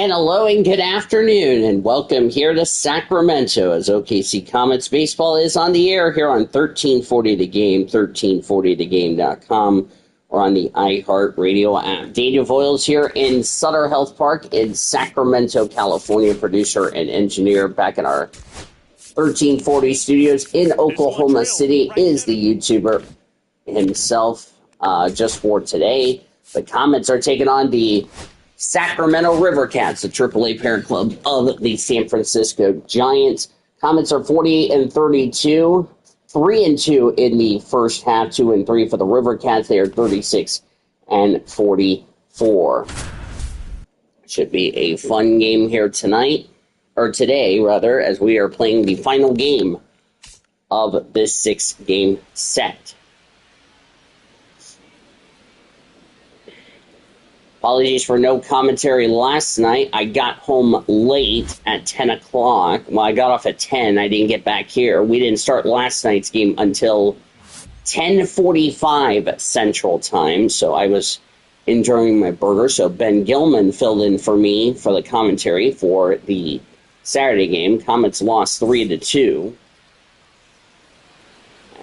And hello and good afternoon and welcome here to Sacramento as OKC Comets baseball is on the air here on 1340 The Game, 1340thegame.com, or on the iHeartRadio app. Daniel Voiles here in Sutter Health Park in Sacramento, California, producer and engineer back in our 1340 studios in Oklahoma City is the YouTuber himself. Just for today, the Comets are taking on the Sacramento Rivercats, the AAA parent club of the San Francisco Giants. Comets are 48-32, 3-2 in the first half, 2-3 for the Rivercats. They are 36-44. Should be a fun game here tonight, or today rather, as we are playing the final game of this 6-game set. Apologies for no commentary last night. I got home late at 10 o'clock. Well, I got off at 10. I didn't get back here. We didn't start last night's game until 10:45 Central Time, so I was enjoying my burger. So Ben Gilman filled in for me for the commentary for the Saturday game. Comets lost 3-2.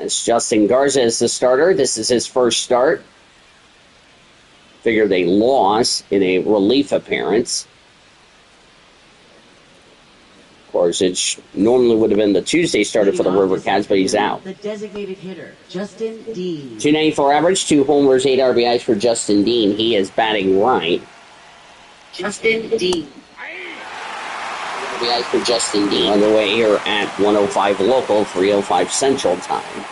As Justin Garza is the starter, this is his first start. Figured a loss in a relief appearance. Of course, it normally would have been the Tuesday starter for the Rivercats, but he's out. The designated hitter, Justin Dean. .294 average, 2 homers, 8 RBIs for Justin Dean. He is batting right. Justin Dean. RBIs for Justin Dean. Underway here at 105 local, 305 Central Time.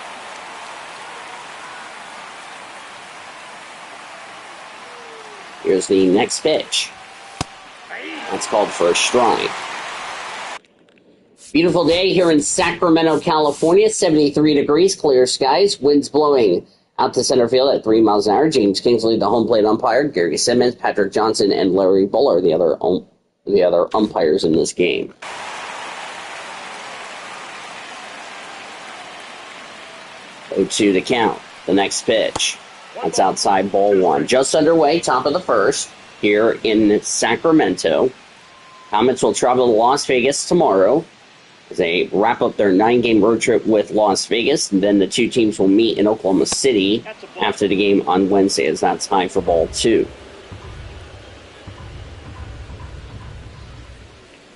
Here's the next pitch. That's called for a strike. Beautiful day here in Sacramento, California. 73 degrees, clear skies. Winds blowing out to center field at 3 miles an hour. James Kingsley, the home plate umpire. Gary Simmons, Patrick Johnson, and Larry Buller, the other umpires in this game. Oh, 2 to count. The next pitch. That's outside ball 1. Just underway, top of the first, here in Sacramento. Comets will travel to Las Vegas tomorrow as they wrap up their 9-game road trip with Las Vegas. And then the two teams will meet in Oklahoma City after the game on Wednesday, as that's high for ball 2.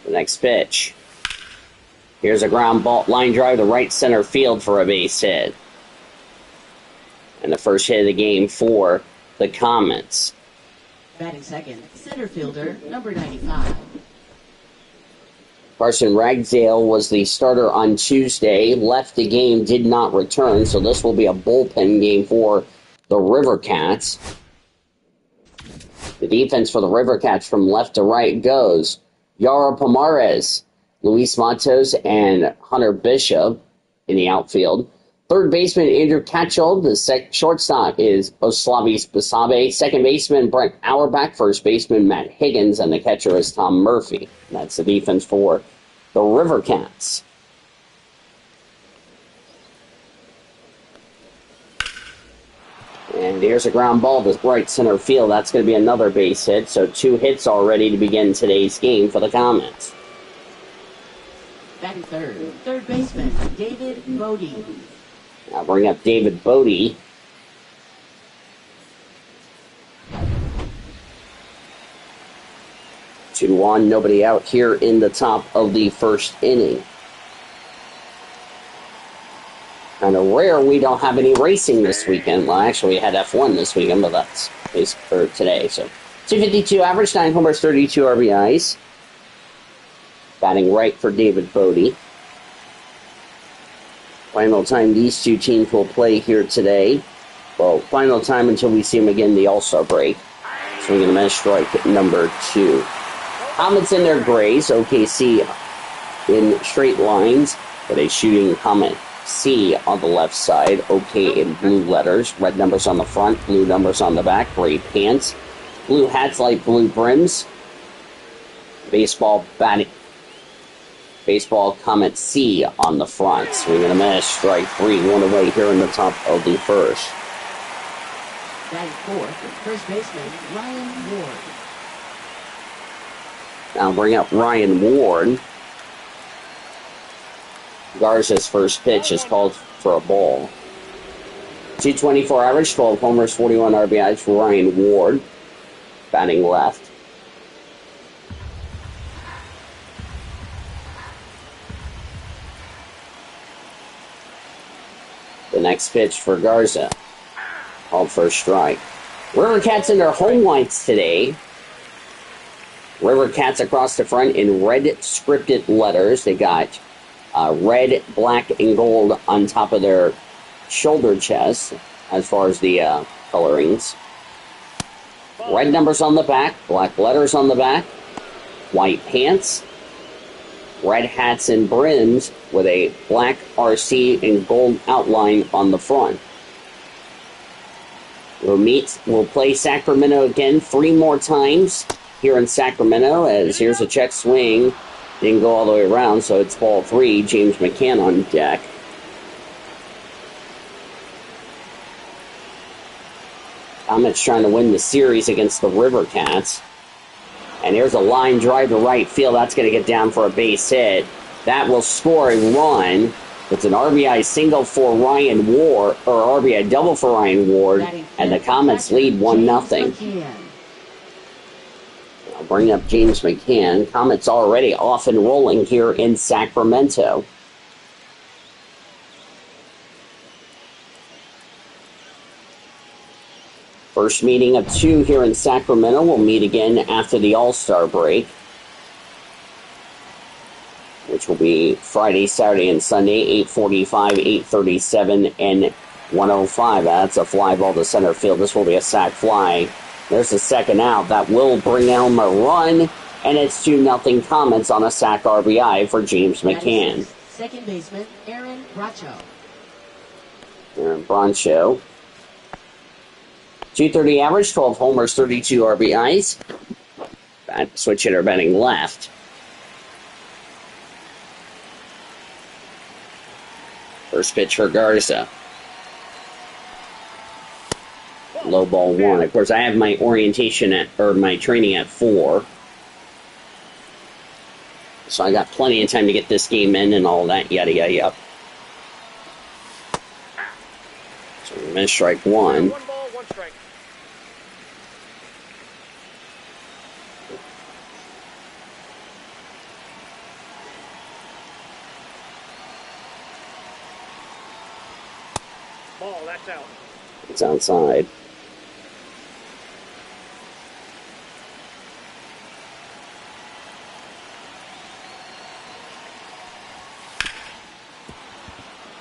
The next pitch. Here's a ground ball line drive to right center field for a base hit. And the first hit of the game for the Comets. Batting second, center fielder, number 95. Carson Ragsdale was the starter on Tuesday, left the game, did not return, so this will be a bullpen game for the Rivercats. The defense for the Rivercats from left to right goes Yara Pomares, Luis Matos, and Hunter Bishop in the outfield. Third baseman, Andrew Catchell. The shortstop is Oslavis Basabe. Second baseman, Brent Auerbach. First baseman, Matt Higgins. And the catcher is Tom Murphy. That's the defense for the Rivercats. And here's a ground ball to right center field. That's going to be another base hit. So 2 hits already to begin today's game for the Comets. Batting third baseman, David Bodie. I'll bring up David Bodie. Two on, nobody out here in the top of the first inning. Kind of rare we don't have any racing this weekend. Well, actually, we had F1 this weekend, but that's for today. So, 252 average, 9 homers, 32 RBIs. Batting right for David Bodie. Final time these two teams will play here today. Well, final time until we see them again in the All-Star break. So we're going to miss strike number 2. Comets in their grays. OKC in straight lines. But a shooting Comet C on the left side. OK in blue letters. Red numbers on the front. Blue numbers on the back. Gray pants. Blue hats, light blue brims. Baseball Comet C on the front. Swing and a miss. Strike 3. 1 away here in the top of the first. Batting fourth, first baseman Ryan Ward. Now bring up Ryan Ward. Garza's first pitch is called for a ball. 224 average, 12 homers, 41 RBIs for Ryan Ward, batting left. The next pitch for Garza, called for a strike. River Cats in their home whites today. River Cats across the front in red scripted letters. They got red, black, and gold on top of their shoulder chest as far as the colorings. Red numbers on the back, black letters on the back, white pants, red hats and brims with a black RC and gold outline on the front. We'll play Sacramento again 3 more times here in Sacramento, as here's a check swing. Didn't go all the way around, so it's ball 3. James McCann on deck. Comets trying to win the series against the River Cats. And here's a line drive to right field. That's going to get down for a base hit. That will score a run. It's an RBI single for Ryan Ward, or RBI double for Ryan Ward, and the Comets lead 1-0. I'll bring up James McCann. Comets already off and rolling here in Sacramento. First meeting of 2 here in Sacramento. We'll meet again after the All-Star break, which will be Friday, Saturday, and Sunday, 8:45, 8:37, and 1:05. That's a fly ball to center field. This will be a sac fly. There's the second out. That will bring home a run, and it's 2-0 Comets on a sac RBI for James McCann. Second baseman, Aaron Bracho. Aaron Bracho. 230 average, 12 homers, 32 RBIs. Switch hitter batting left. First pitch for Garza. Low ball 1. Of course, I have my orientation my training at 4. So I got plenty of time to get this game in and all that, yada, yada, yada. So we're going to strike 1. 1 ball, 1 strike. Ball, that's out. It's outside.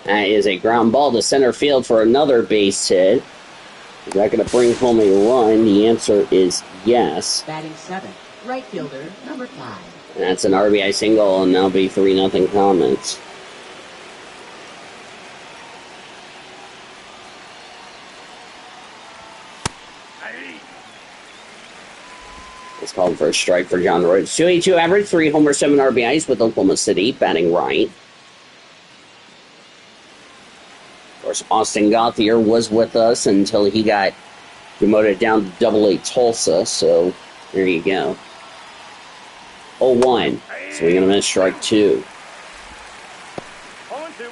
That is a ground ball to center field for another base hit. Is that going to bring home a run? The answer is yes. Batting 7, right fielder, number 5. And that's an RBI single, and that'll be 3-0 Comets. It's called for a strike for John Rhodes. 282 average, 3 homers, 7 RBIs with Oklahoma City, batting right. Of course, Austin Gauthier was with us until he got demoted down to Double-A Tulsa, so there you go. 0-1, so we're going to miss strike 2. 0-2.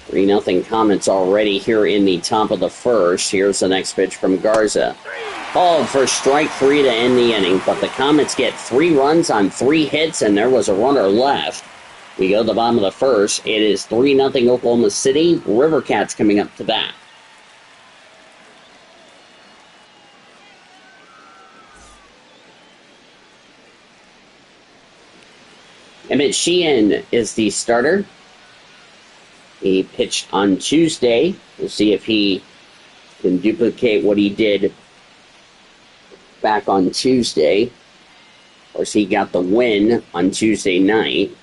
Three nothing Comets already here in the top of the first. Here's the next pitch from Garza. Called for strike 3 to end the inning, but the Comets get 3 runs on 3 hits, and there was a runner left. We go to the bottom of the first. It is 3-0 Oklahoma City. River Cats coming up to bat. Emmett Sheehan is the starter. He pitched on Tuesday. We'll see if he can duplicate what he did back on Tuesday. Of course, he got the win on Tuesday night.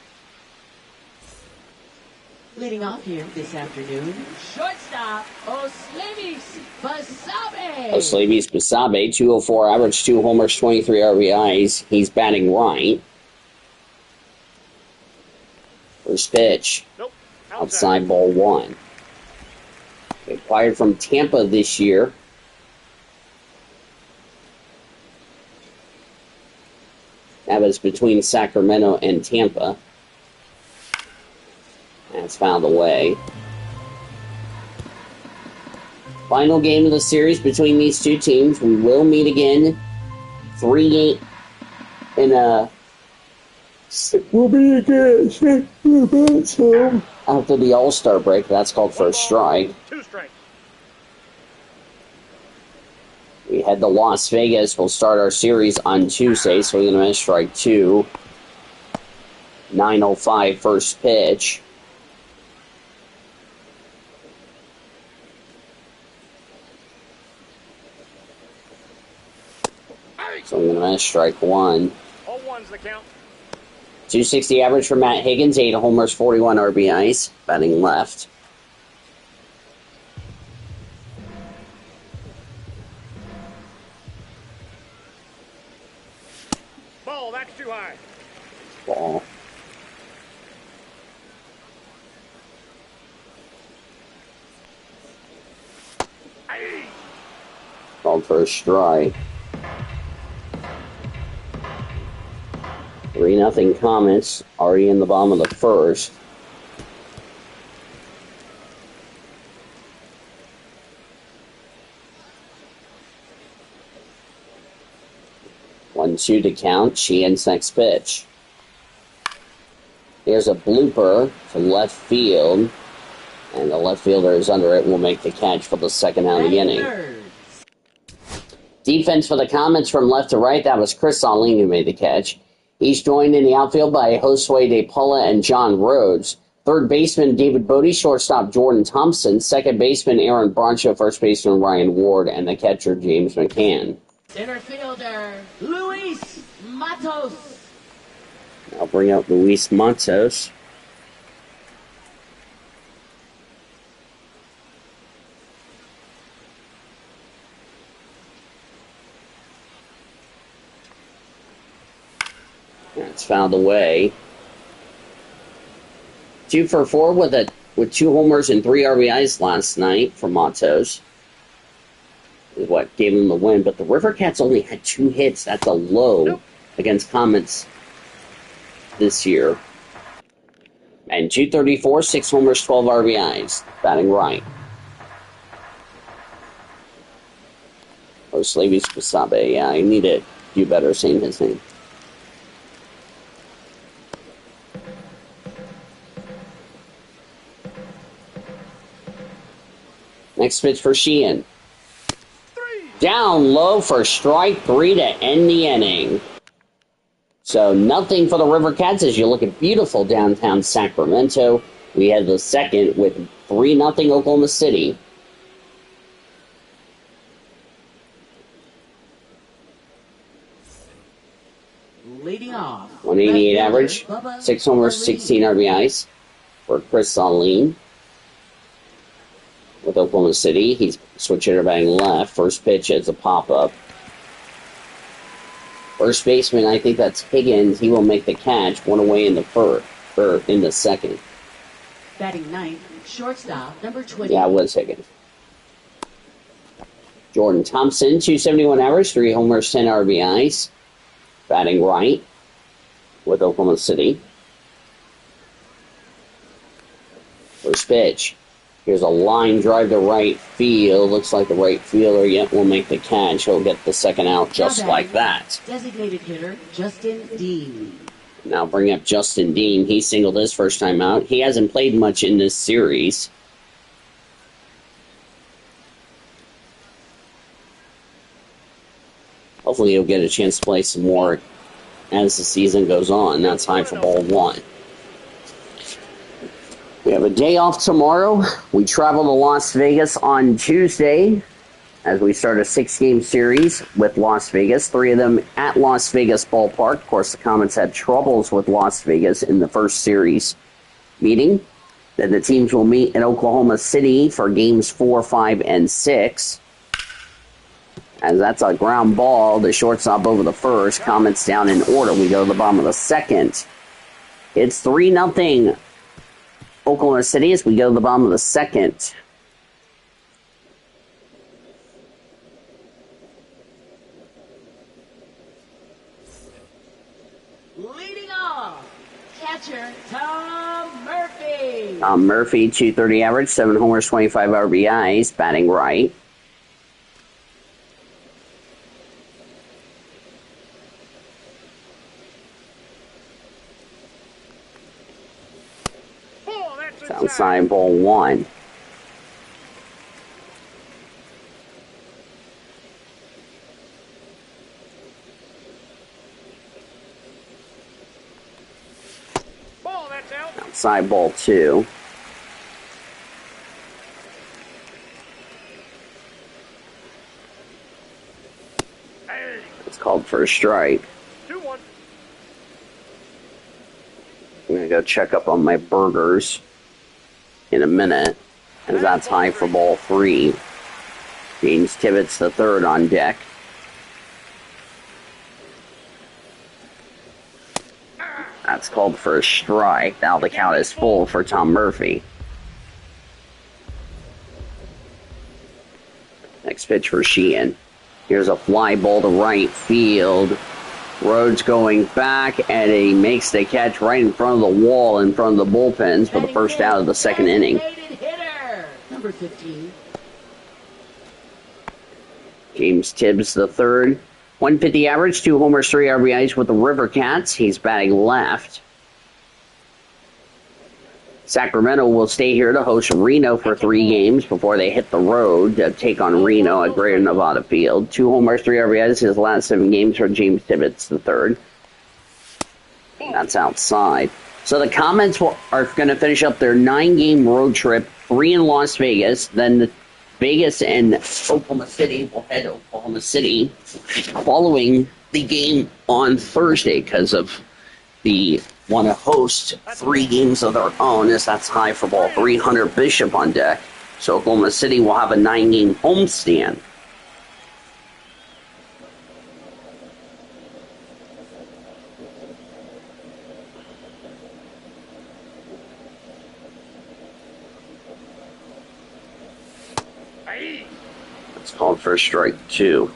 Leading off here this afternoon, shortstop, Oslevis Basabe. Oslevis Basabe, 204 average, 2 homers, 23 RBIs. He's batting right. First pitch. Nope. Outside ball 1. Acquired from Tampa this year. That was between Sacramento and Tampa. That's fouled away. Final game of the series between these two teams. We will meet again 3-8 in a... We'll be again after the All-Star break. That's called for a strike. 2 strikes. We head to Las Vegas. We'll start our series on Tuesday, so we're going to miss strike 2. 9:05 first pitch. So I'm going to miss strike 1. 0-1's the count. 260 average for Matt Higgins, 8 homers, 41 RBIs, batting left. Ball, that's too high. Ball. Called for a strike. 3-0 Comets, already in the bottom of the first. One, 2 to count. Sheehan's next pitch. Here's a blooper to left field. And the left fielder is under it and will make the catch for the second out of the inning. Defense for the Comets from left to right. That was Chris Alling who made the catch. He's joined in the outfield by Josue De Paula and John Rhodes. Third baseman David Bodie, shortstop Jordan Thompson, second baseman Aaron Broncho, first baseman Ryan Ward, and the catcher James McCann. Center fielder, Luis Matos. I'll bring out Luis Matos. That's fouled away. 2 for 4 with 2 homers and 3 RBIs last night for Matos. Is what gave him the win. But the River Cats only had 2 hits. That's a low against Comets this year. And 234, 6 homers, 12 RBIs. Batting right. Slavis Basabe. Yeah, I need to do better saying his name. Next pitch for Sheehan. Down low for strike 3 to end the inning. So nothing for the River Cats as you look at beautiful downtown Sacramento. We had the second with 3-0 Oklahoma City. Leading off. 188 average, 6 homers, 16 RBIs for Chris Saline. With Oklahoma City, he's switch hitter batting left. First pitch is a pop-up. First baseman, I think that's Higgins. He will make the catch. 1 away in the first, or in the second. Batting ninth, shortstop, number 20. Yeah, it was Higgins. Jordan Thompson, 271 average, 3 homers, 10 RBIs. Batting right with Oklahoma City. First pitch. Here's a line drive to right field. Looks like the right fielder yet will make the catch. He'll get the second out just like that. Designated hitter, Justin Dean. Now bring up Justin Dean. He singled his first time out. He hasn't played much in this series. Hopefully he'll get a chance to play some more as the season goes on. That's high for ball 1. We have a day off tomorrow. We travel to Las Vegas on Tuesday as we start a 6-game series with Las Vegas. 3 of them at Las Vegas Ballpark. Of course, the Comets had troubles with Las Vegas in the first series meeting. Then the teams will meet in Oklahoma City for games 4, 5, and 6. As that's a ground ball, the shortstop over the first. Comets down in order. We go to the bottom of the second. It's 3-0 Oklahoma City as we go to the bottom of the second. Catcher, Tom Murphy. Tom Murphy, 230 average, 7 homers, 25 RBIs, batting right. Ball, that's It's outside, ball 1. Ball, that's out. Outside, ball 2. Hey, It's called for a strike. 2-1. I'm going to go check up on my burgers in a minute, as that's high for ball 3. James Tibbetts the third on deck. That's called for a strike. Now the count is full for Tom Murphy. Next pitch for Sheehan. Here's a fly ball to right field. Rhodes going back, and he makes the catch right in front of the wall, in front of the bullpens for the first out of the second inning. Designated hitter, number 15. James Tibbs the third. 150 average, 2 homers, 3 RBIs with the River Cats. He's batting left. Sacramento will stay here to host Reno for 3 games before they hit the road to take on Reno at Greater Nevada Field. 2 homers, 3 RBIs his last 7 games for James Tibbetts the third. That's outside. So the Comets are going to finish up their 9-game road trip, 3 in Las Vegas, then Vegas and Oklahoma City will head to Oklahoma City following the game on Thursday because of the want to host 3 games of their own, as that's high for ball 300 Bishop on deck. So Oklahoma City will have a 9-game homestand. Hey, It's called for strike 2.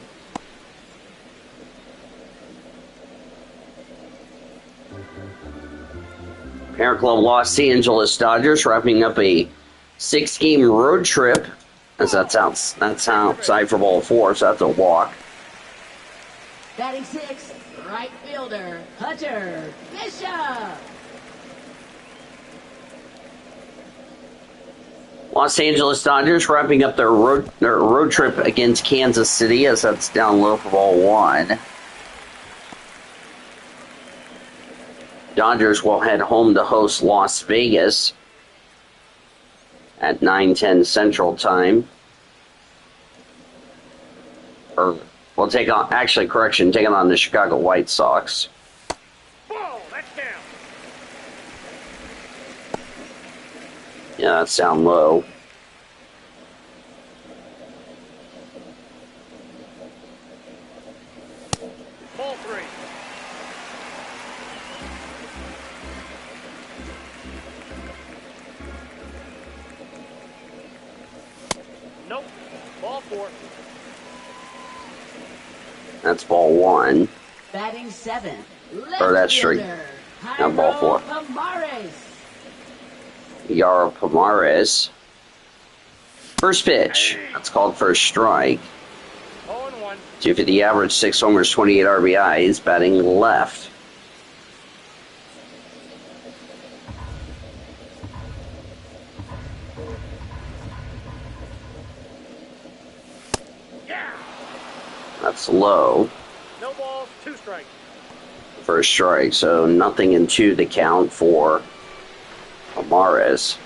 Parent Club Los Angeles Dodgers wrapping up a 6-game road trip, as that's outside for ball 4, so that's a walk. Batting 6, right fielder, Hunter Bishop. Los Angeles Dodgers wrapping up their road trip against Kansas City, as that's down low for ball 1. Dodgers will head home to host Las Vegas at 9:10 Central Time. Or we'll take on, taking on the Chicago White Sox. ball, that's down. Yeah, that's down low. Ball 3. Nope. Ball 4. That's ball 1. Batting 7, left Or that's straight. fielder, Now ball 4. Jairo Pomares. Yaro Pomares. First pitch. That's called for a strike. 0-1. 250 average, 6 homers, 28 RBIs, batting left. Yeah. That's low No balls, 2 strikes. for a strike, so nothing in 2 to count for Pomares.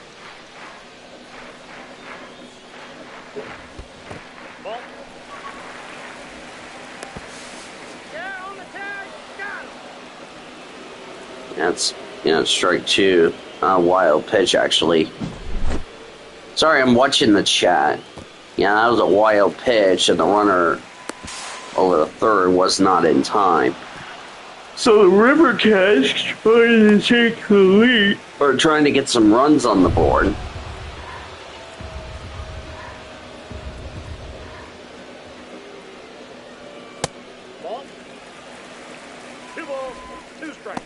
Ball. Yeah, on the tag. Got him. That's, strike 2. Wild pitch, actually. Sorry, I'm watching the chat. Yeah, that was a wild pitch, and the runner over the third was not in time. So the River Cats trying to take the lead, or trying to get some runs on the board. Ball. 2 balls, 2 strikes.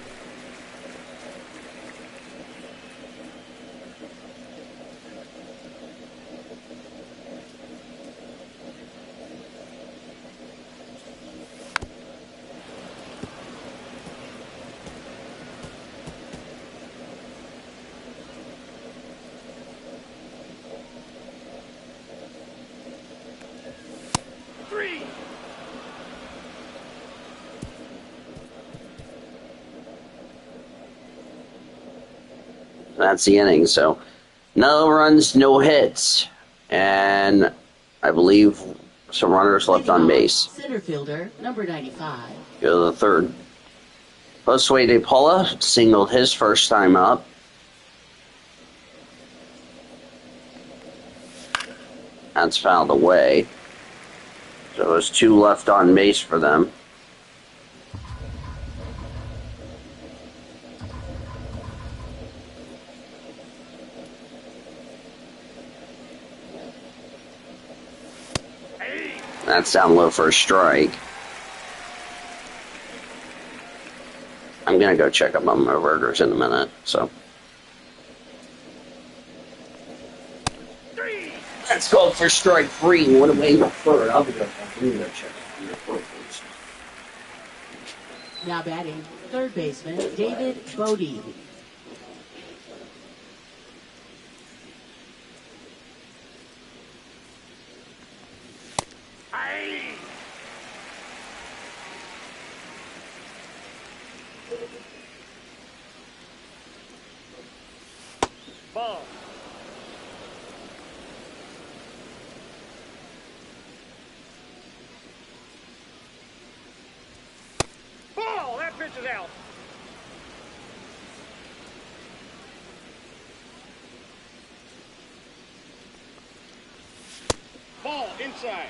that's the inning. So no runs, no hits, and I believe some runners left on base. Center fielder, number 95. Go to the third. Josue De Paula singled his first time up. That's fouled away. So there's 2 left on base for them. That's down low for a strike. I'm going to go check up on my burgers in a minute. So that's called for strike 3. What away the third? I'll be go check on your burgers. Now batting, third baseman, David Bodie. Ball. Ball! That pitch is out. Ball inside.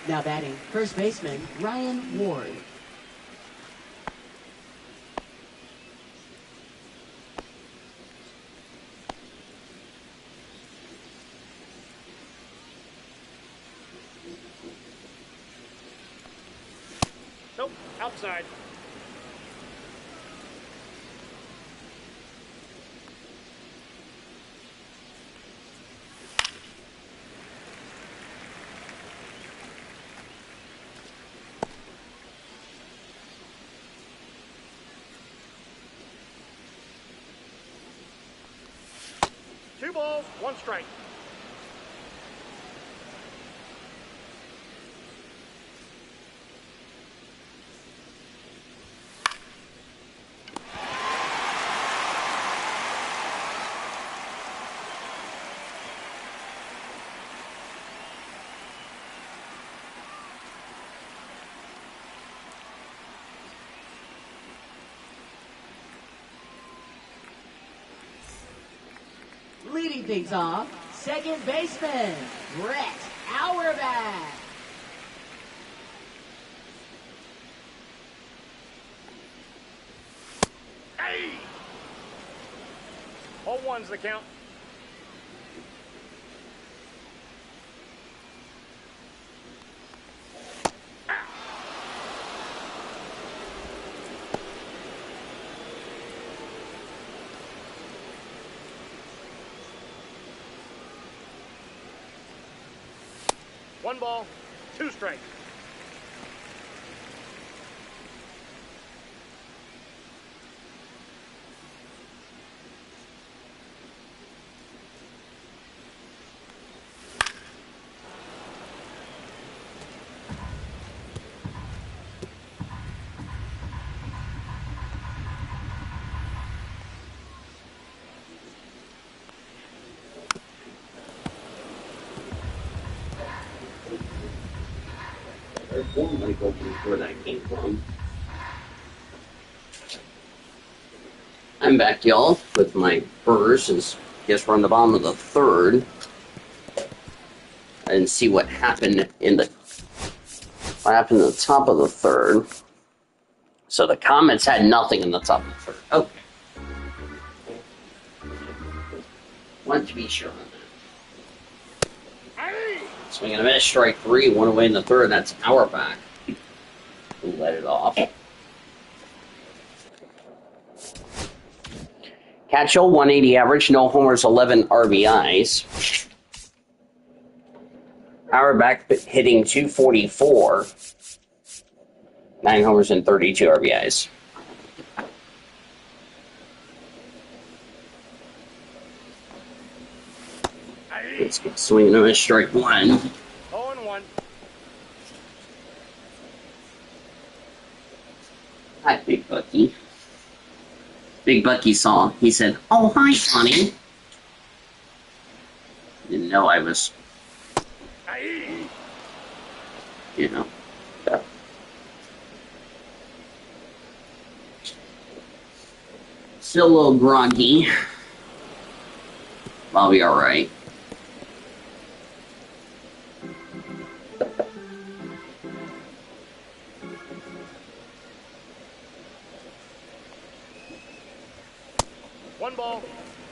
Now batting, first baseman, Ryan Ward. Nope, outside. Two balls, one strike. Leading things off, second baseman, Brett Auerbach. Hey! All one's the count. One ball, two strikes. Where that came from. I'm back, y'all, with my burgers. Since guess we're on the bottom of the third. I didn't see what happened in the top of the third. So the Comets had nothing in the top of the third. Okay. Want to be sure on that. Swinging a miss, strike 3, one away in the third. That's Auerbach. Who let it off. Catchell, 180 average, no homers, 11 RBIs. Auerbach hitting 244, 9 homers and 32 RBIs. Let's get swinging on a strike one. 0-1. Hi, Big Bucky. Big Bucky saw. He said, "Oh, hi, Sonny." Didn't know I was, you know. Still a little groggy. I'll be alright. One ball,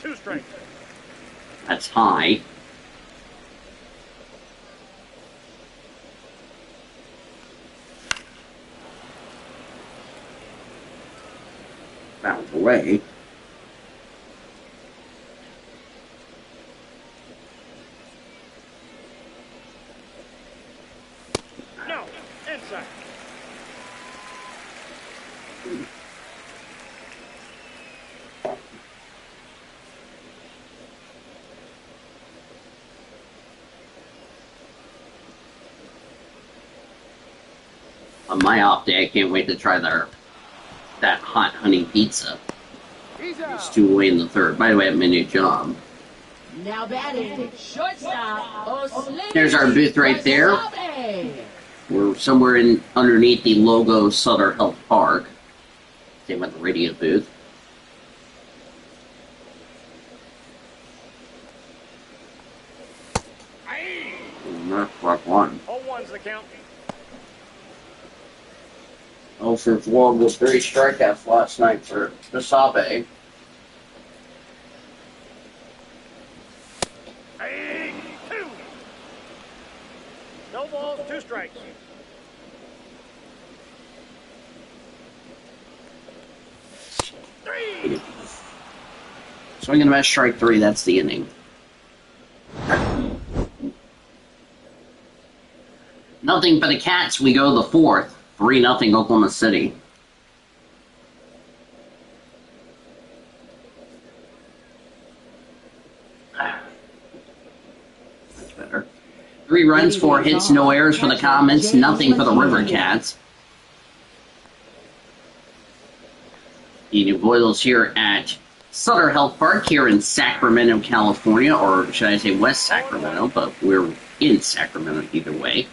2 strikes. That's high. Bounce away. No, inside. On my off day, I can't wait to try that hot honey pizza. He's It's out. 2 away in the third. By the way, I have my new job. Now batting, shortstop, O'Slade. There's our booth right there. Wasabi. We're somewhere underneath the logo Sutter Health Park. Same with the radio booth. Rock one. 0-1's the count. Oh, for one with 3 strikeouts last night for Wasabi. Hey, 2. No balls, 2 strikes. Three. Swinging and a miss, strike 3. That's the inning. Nothing for the Cats. We go to the 4th. 3-0 Oklahoma City. Much better. 3 runs, 4 hits, no errors for the Comets. Nothing for the River Cats. The New Boilers here at Sutter Health Park here in Sacramento, California, or should I say West Sacramento, but we're in Sacramento either way.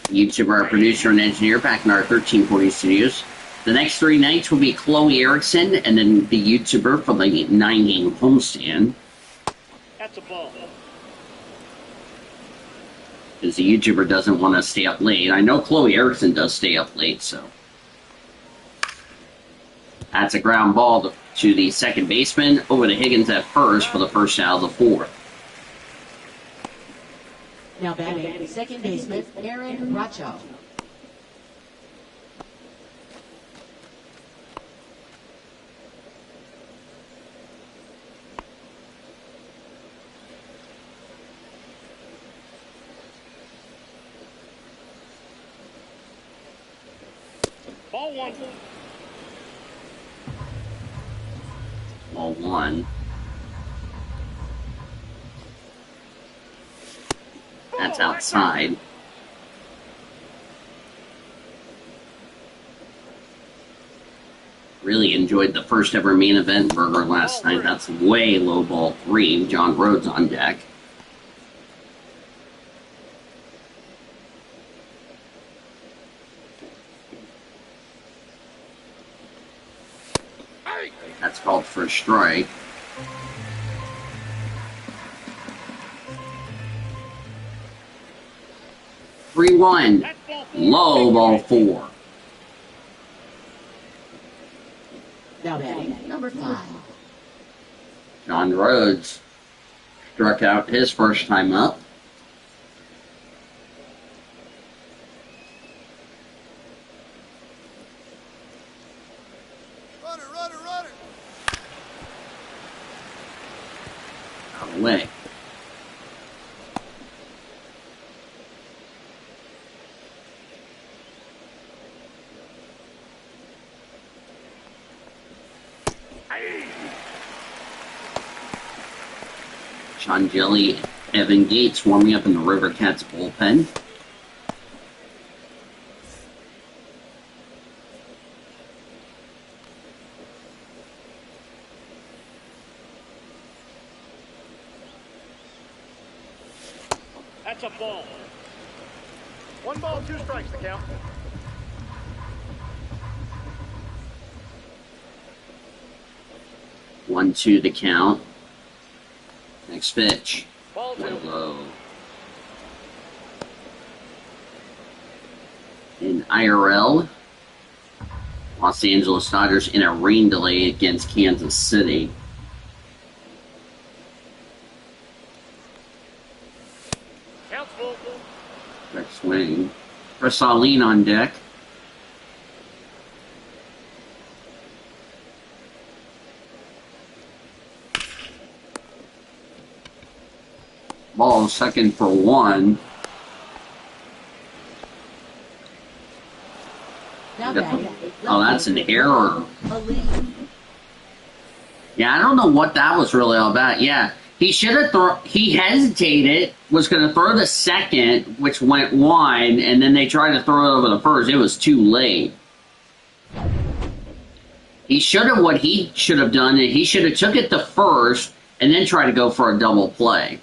YouTuber, our producer, and engineer back in our 1340 studios. The next 3 nights will be Chloe Erickson and then the YouTuber for the 9-game homestand. That's a ball. Because the YouTuber doesn't want to stay up late. I know Chloe Erickson does stay up late, so. That's a ground ball to the second baseman over to Higgins at first for the first out of the 4th. Now batting, second baseman, Aaron Racho. Ball 1. Ball 1. That's outside. Really enjoyed the first ever main event burger last night. That's way low ball 3. John Rhodes on deck. That's called for a strike. 3-1. Low ball 4. Now batting, number 5. John Rhodes struck out his first time up. Runner, runner, runner. Out of the way. Sean Jelly, Evan Gates warming up in the River Cats bullpen. That's a ball. 1 ball, 2 strikes to count. One, two to count. Next pitch. Ball 2. Low. In IRL, Los Angeles Dodgers in a rain delay against Kansas City. Counts full. Next swing. Chris Arlene on deck. Ball second for 1. Now batting. Oh, that's an error. A lead. Yeah, I don't know what that was really all about. Yeah, he should have he hesitated, was going to throw the second, which went wide, and then they tried to throw it over the first. It was too late. What he should have done, he should have took it to first and then tried to go for a double play.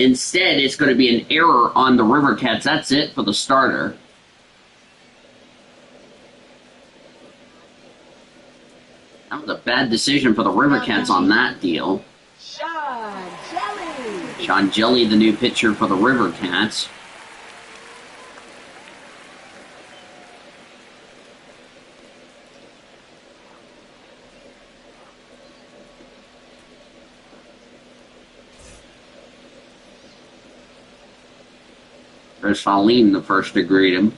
Instead, it's going to be an error on the River Cats. That's it for the starter. That was a bad decision for the River Cats on that deal. Sean Jelly. Sean Jelly, the new pitcher for the River Cats. There's Pauline, the first to greet him.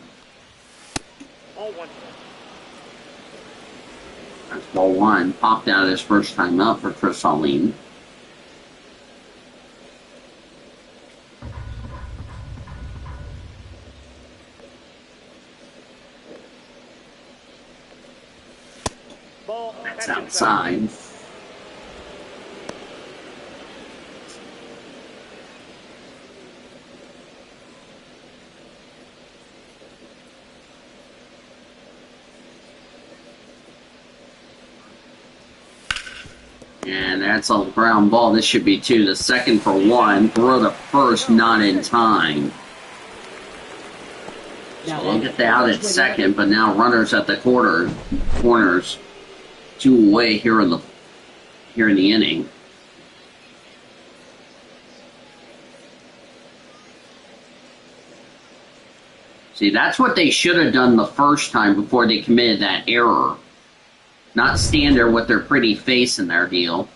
Ball 1. That's ball 1. Popped out his first time up for Chris Pauline. Ball. That's outside. And that's a ground ball. This should be 2. The second for 1. Throw the first, not in time. So we'll get the out at second, but now runners at the corners. 2 away here in the inning. See, that's what they should have done the first time before they committed that error. Not stand there with their pretty face in their deal.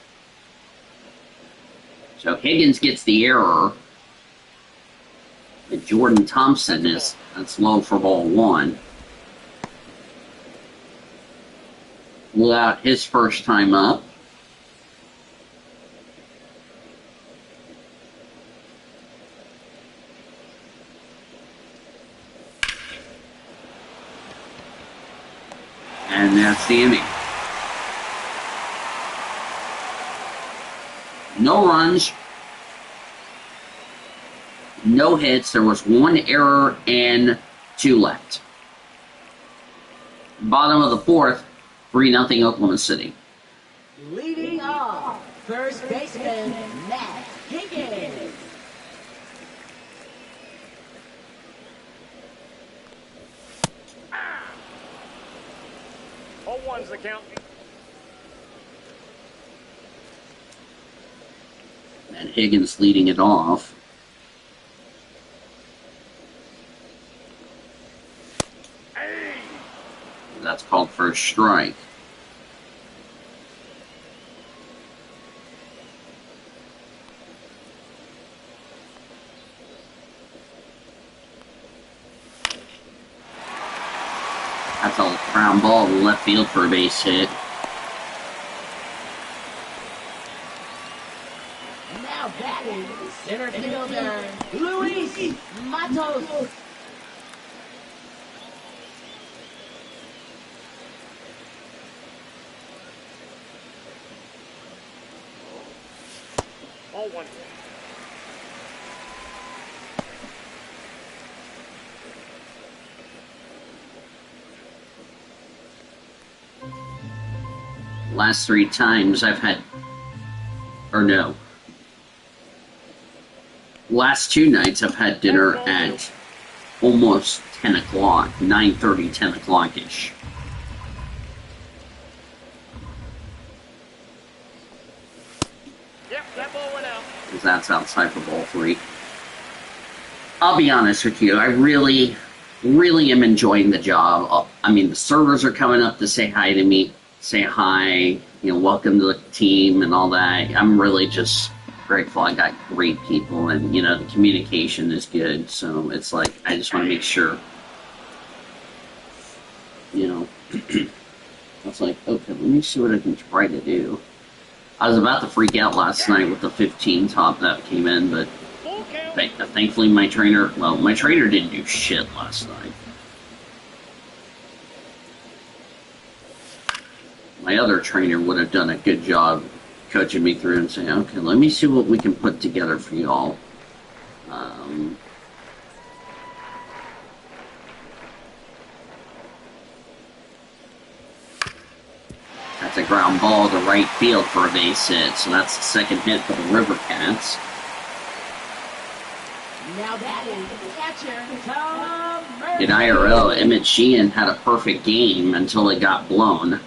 So Higgins gets the error. And Jordan Thompson that's low for ball 1. Blew out his first time up. And that's the inning. No runs, no hits. There was 1 error and 2 left. Bottom of the 4th, 3-0 Oklahoma City. Leading off, first baseman Matt Higgins. Ball 1's the count. And Higgins leading it off. That's called for a strike. That's a ground ball to left field for a base hit. Now batting, center fielder Luis Matos. Ball 1. Last 3 times I've had, or no, last 2 nights I've had dinner at almost 10 o'clock, 9:30, 10 o'clock-ish. Yep, that ball went out. Because that's outside for ball 3. I'll be honest with you, I really am enjoying the job. I mean, the servers are coming up to say hi to me, say hi, welcome to the team and all that. I'm really just grateful. I got great people, and, the communication is good. So it's like, I just want to make sure, I was like, okay, let me see what I can try to do. I was about to freak out last night with the 15 top that came in, but thankfully my trainer didn't do shit last night. My other trainer would have done a good job coaching me through and saying, okay, let me see what we can put together for y'all. That's a ground ball to right field for a base hit, so that's the second hit for the River Cats. Now that is the catcher. In IRL, Emmett Sheehan had a perfect game until it got blown.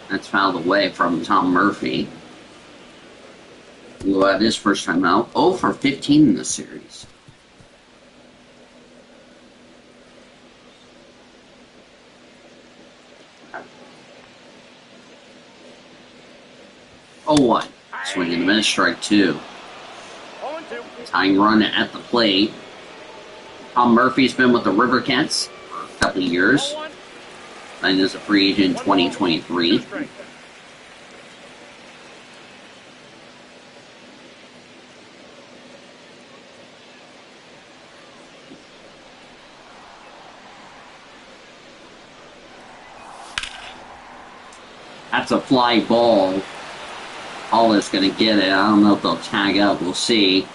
That's fouled away from Tom Murphy. Who had his first time out. 0 for 15 in the series. Oh, what? Swing and a miss, strike 2. Tying run at the plate. Tom Murphy's been with the River Cats for a couple of years. And is a free agent in 2023. That's a fly ball. Hollis going to get it. I don't know if they'll tag up. We'll see.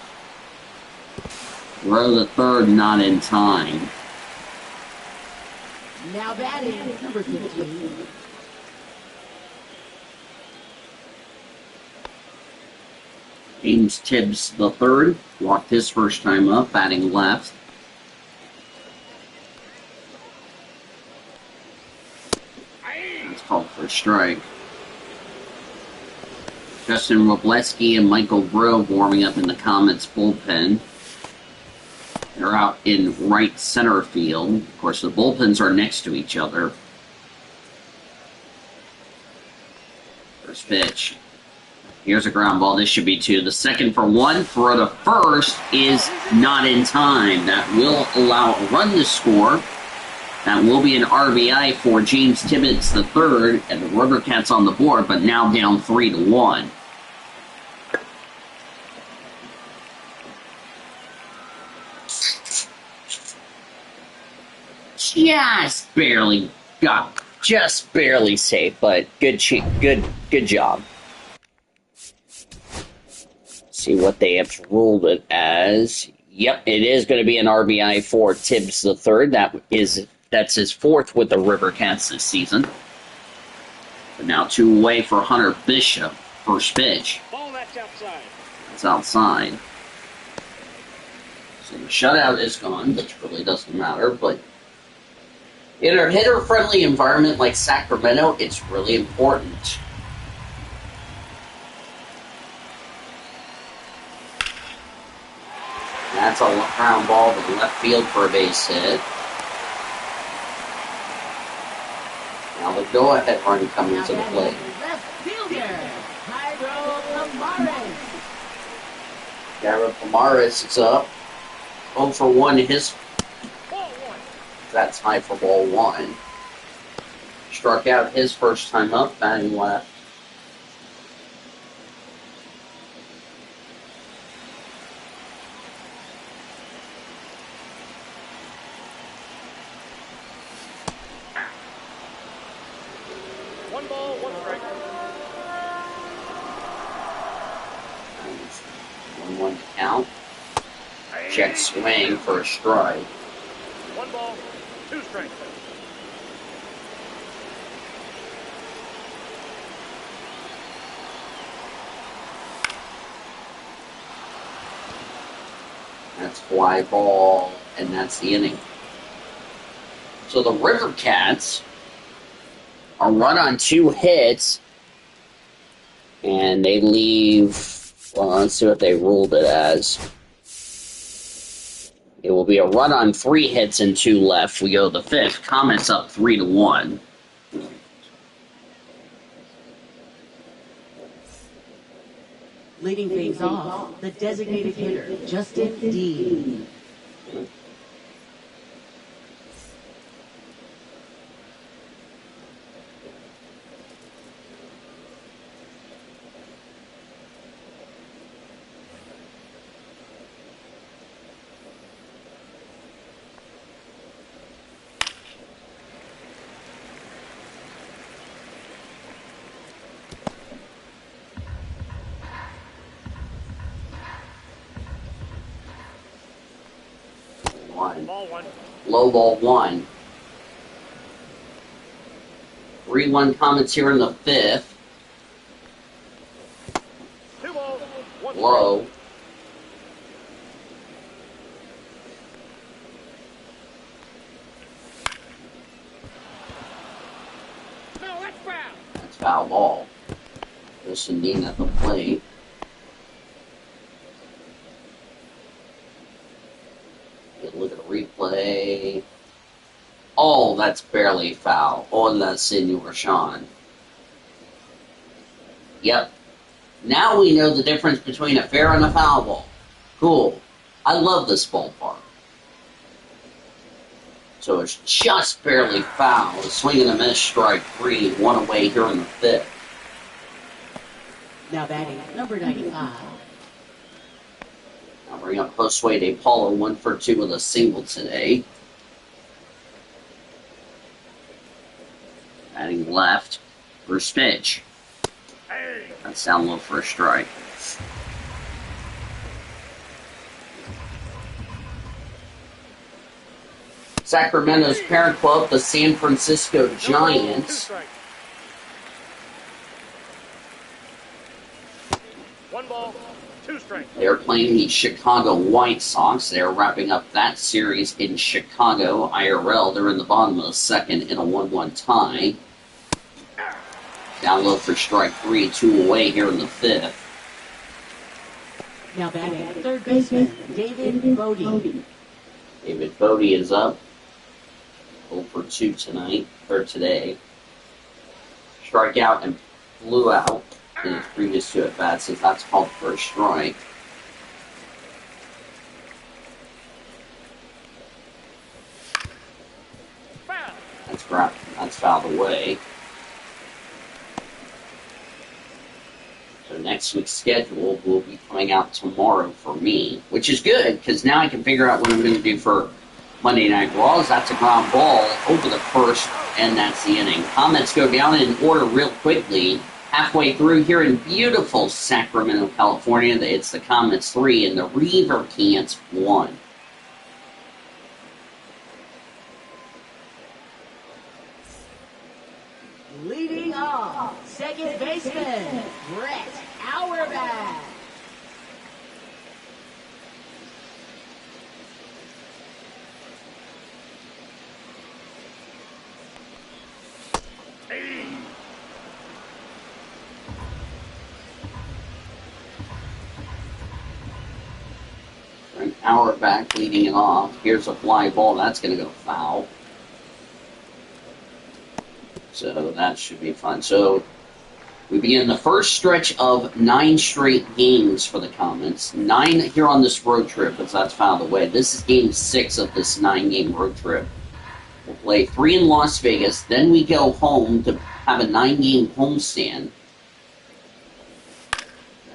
Row the third, not in time. Now that is number 15. James Tibbs the third walked his first time up, batting left. It's called for a strike. Justin Robleski and Michael Grove warming up in the Comets bullpen. They're out in right center field. Of course, the bullpens are next to each other. First pitch. Here's a ground ball. This should be 2. The second for 1. Throw to first is not in time. That will allow a run to score. That will be an RBI for James Tibbets III, and the River Cats on the board, but now down 3-1. Just barely safe, but good job. See what they have ruled it as. Yep, it is going to be an RBI for Tibbs III. That's his 4th with the River Cats this season. But now 2 away for Hunter Bishop. First pitch. Ball that's outside. That's outside. So the shutout is gone, which really doesn't matter, but in a hitter-friendly environment like Sacramento, it's really important. That's a ground ball to left field for a base hit. Now the go-ahead run coming to the plate. Left fielder, Jairo Pomares. Jairo Pomares is up. 0 for 1 his. Ball 1. That's high for ball 1. Struck out his first time up, batting left. ball, one strike. 1-1 to count. Check swing for a strike. One ball, two strikes. That's fly ball, and that's the inning. So the River Cats are run on 2 hits, and they leave. Well, let's see what they ruled it as. It will be a run on 3 hits and 2 left. We go to the 5th. Comets up 3-1. Leading things off, the designated hitter, Justin D. Ball one. Low ball 1. 3-1 Comets here in the 5th. 2 balls, one Low. strike. No, that's foul. That's foul ball. There's Sundin at the plate. Get a look at the replay. Oh, that's barely foul. Hola, Senor Sean. Yep. Now we know the difference between a fair and a foul ball. Cool. I love this ballpark. So it's just barely foul. A swing and a miss, strike 3, 1 away here in the 5th. Now batting, number 95. Now bring up Josue De Paulo, 1 for 2 with a single today. Batting left, first pitch. Hey. That's down low for a strike. Sacramento's parent club, the San Francisco Two Giants. strikes. 1 ball, 2 strikes. They're playing the Chicago White Sox. They're wrapping up that series in Chicago. IRL, they're in the bottom of the 2nd in a 1-1 tie. Down low for strike 3, 2 away here in the 5th. Now batting, third baseman, David Bodie. David Bodie is up. 0 for 2 tonight, or today. Strikeout and blew out in his previous 2 at-bats, so that's called for a strike. Foul. That's fouled away. So next week's schedule will be coming out tomorrow for me, which is good, because now I can figure out what I'm going to do for Monday Night Raws. That's a ground ball over the first, and that's the inning. Comets go down in order real quickly. Halfway through here in beautiful Sacramento, California, it's the Comets 3 and the River Cats 1. Leading off, second baseman, Brett Auerbach. An hour back leading it off. Here's a fly ball. That's going to go foul. So that should be fun. So we begin the first stretch of 9 straight games for the Comets. 9 here on this road trip, as that's fouled away. This is game 6 of this 9-game road trip. We'll play 3 in Las Vegas. Then we go home to have a 9-game homestand.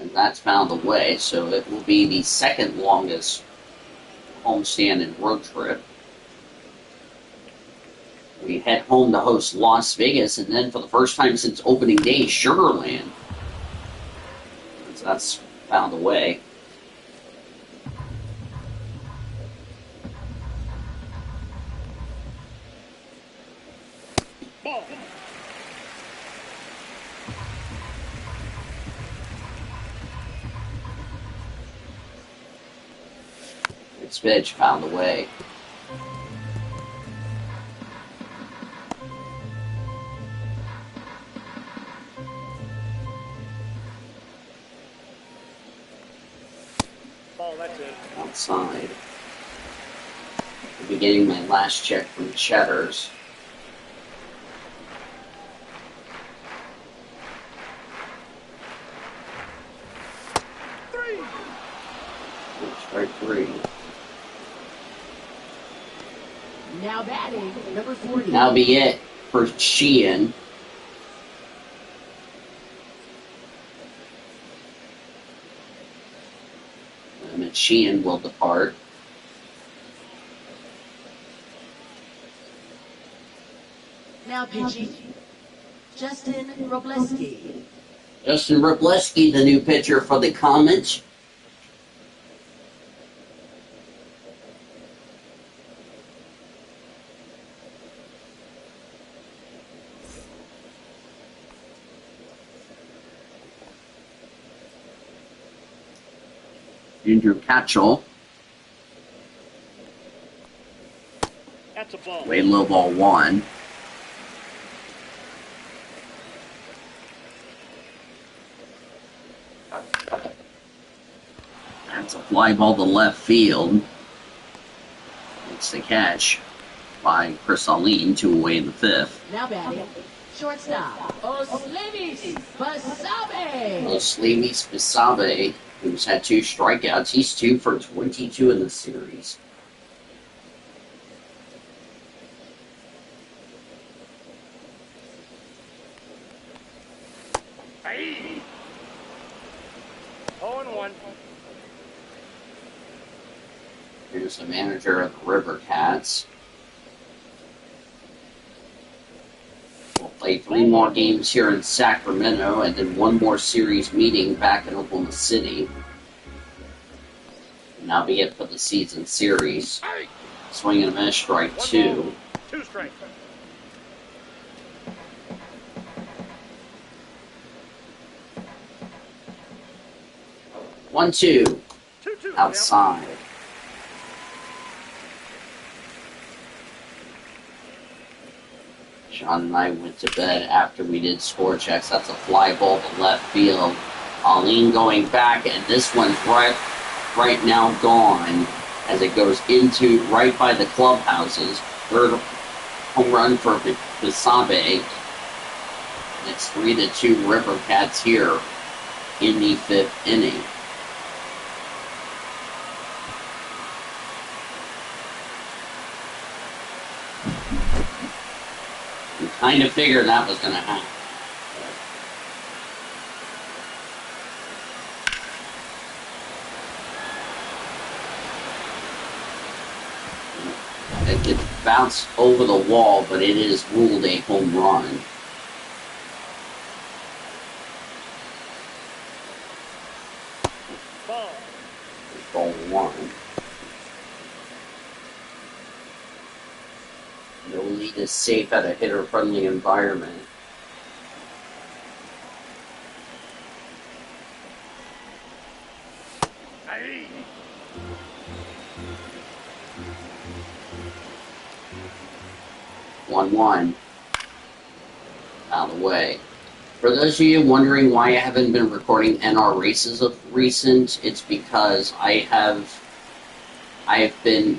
And that's fouled away, so it will be the second longest homestand and road trip. We head home to host Las Vegas, and then for the first time since opening day, Sugarland. So that's found a way. Ball. It's pitch found a way. Ball, that's it. Outside. I'll be getting my last check from Cheddars. Three. Strike three. Now batting, number 40. That'll be it for Sheehan. And Sheehan will depart. Now pitching, Justin Robleski. Justin Robleski, the new pitcher for the Comets. Andrew Catchell. That's a ball. Way low ball one. That's a fly ball to left field. It's the catch by Chris Alleen, 2 away in the 5th. Now batting, shortstop, Oslemis Basabe. Oslemis Basabe, who's had 2 strikeouts. He's 2 for 22 in the series. Hey. 0-1. Here's the manager of the River Cats. We'll play 3 more games here in Sacramento and then 1 more series meeting back in Oklahoma City. And that'll be it for the season series. Hey. Swing and a miss, strike 1 2. ball, 2 strikes. 1-2 2-2. outside. Sean and I went to bed after we did score checks. That's a fly ball to left field. Alleen going back, and this one's right now gone as it goes into right by the clubhouses. 3rd home run for Basabe. And it's 3-2 River Cats here in the 5th inning. We kind of figured that was going to happen. It bounced over the wall, but it is ruled a home run. Ball. Ball 1. No lead is safe at a hitter-friendly environment. Hey. 1-1. Out of the way. For those of you wondering why I haven't been recording NR races of recent, it's because I have been,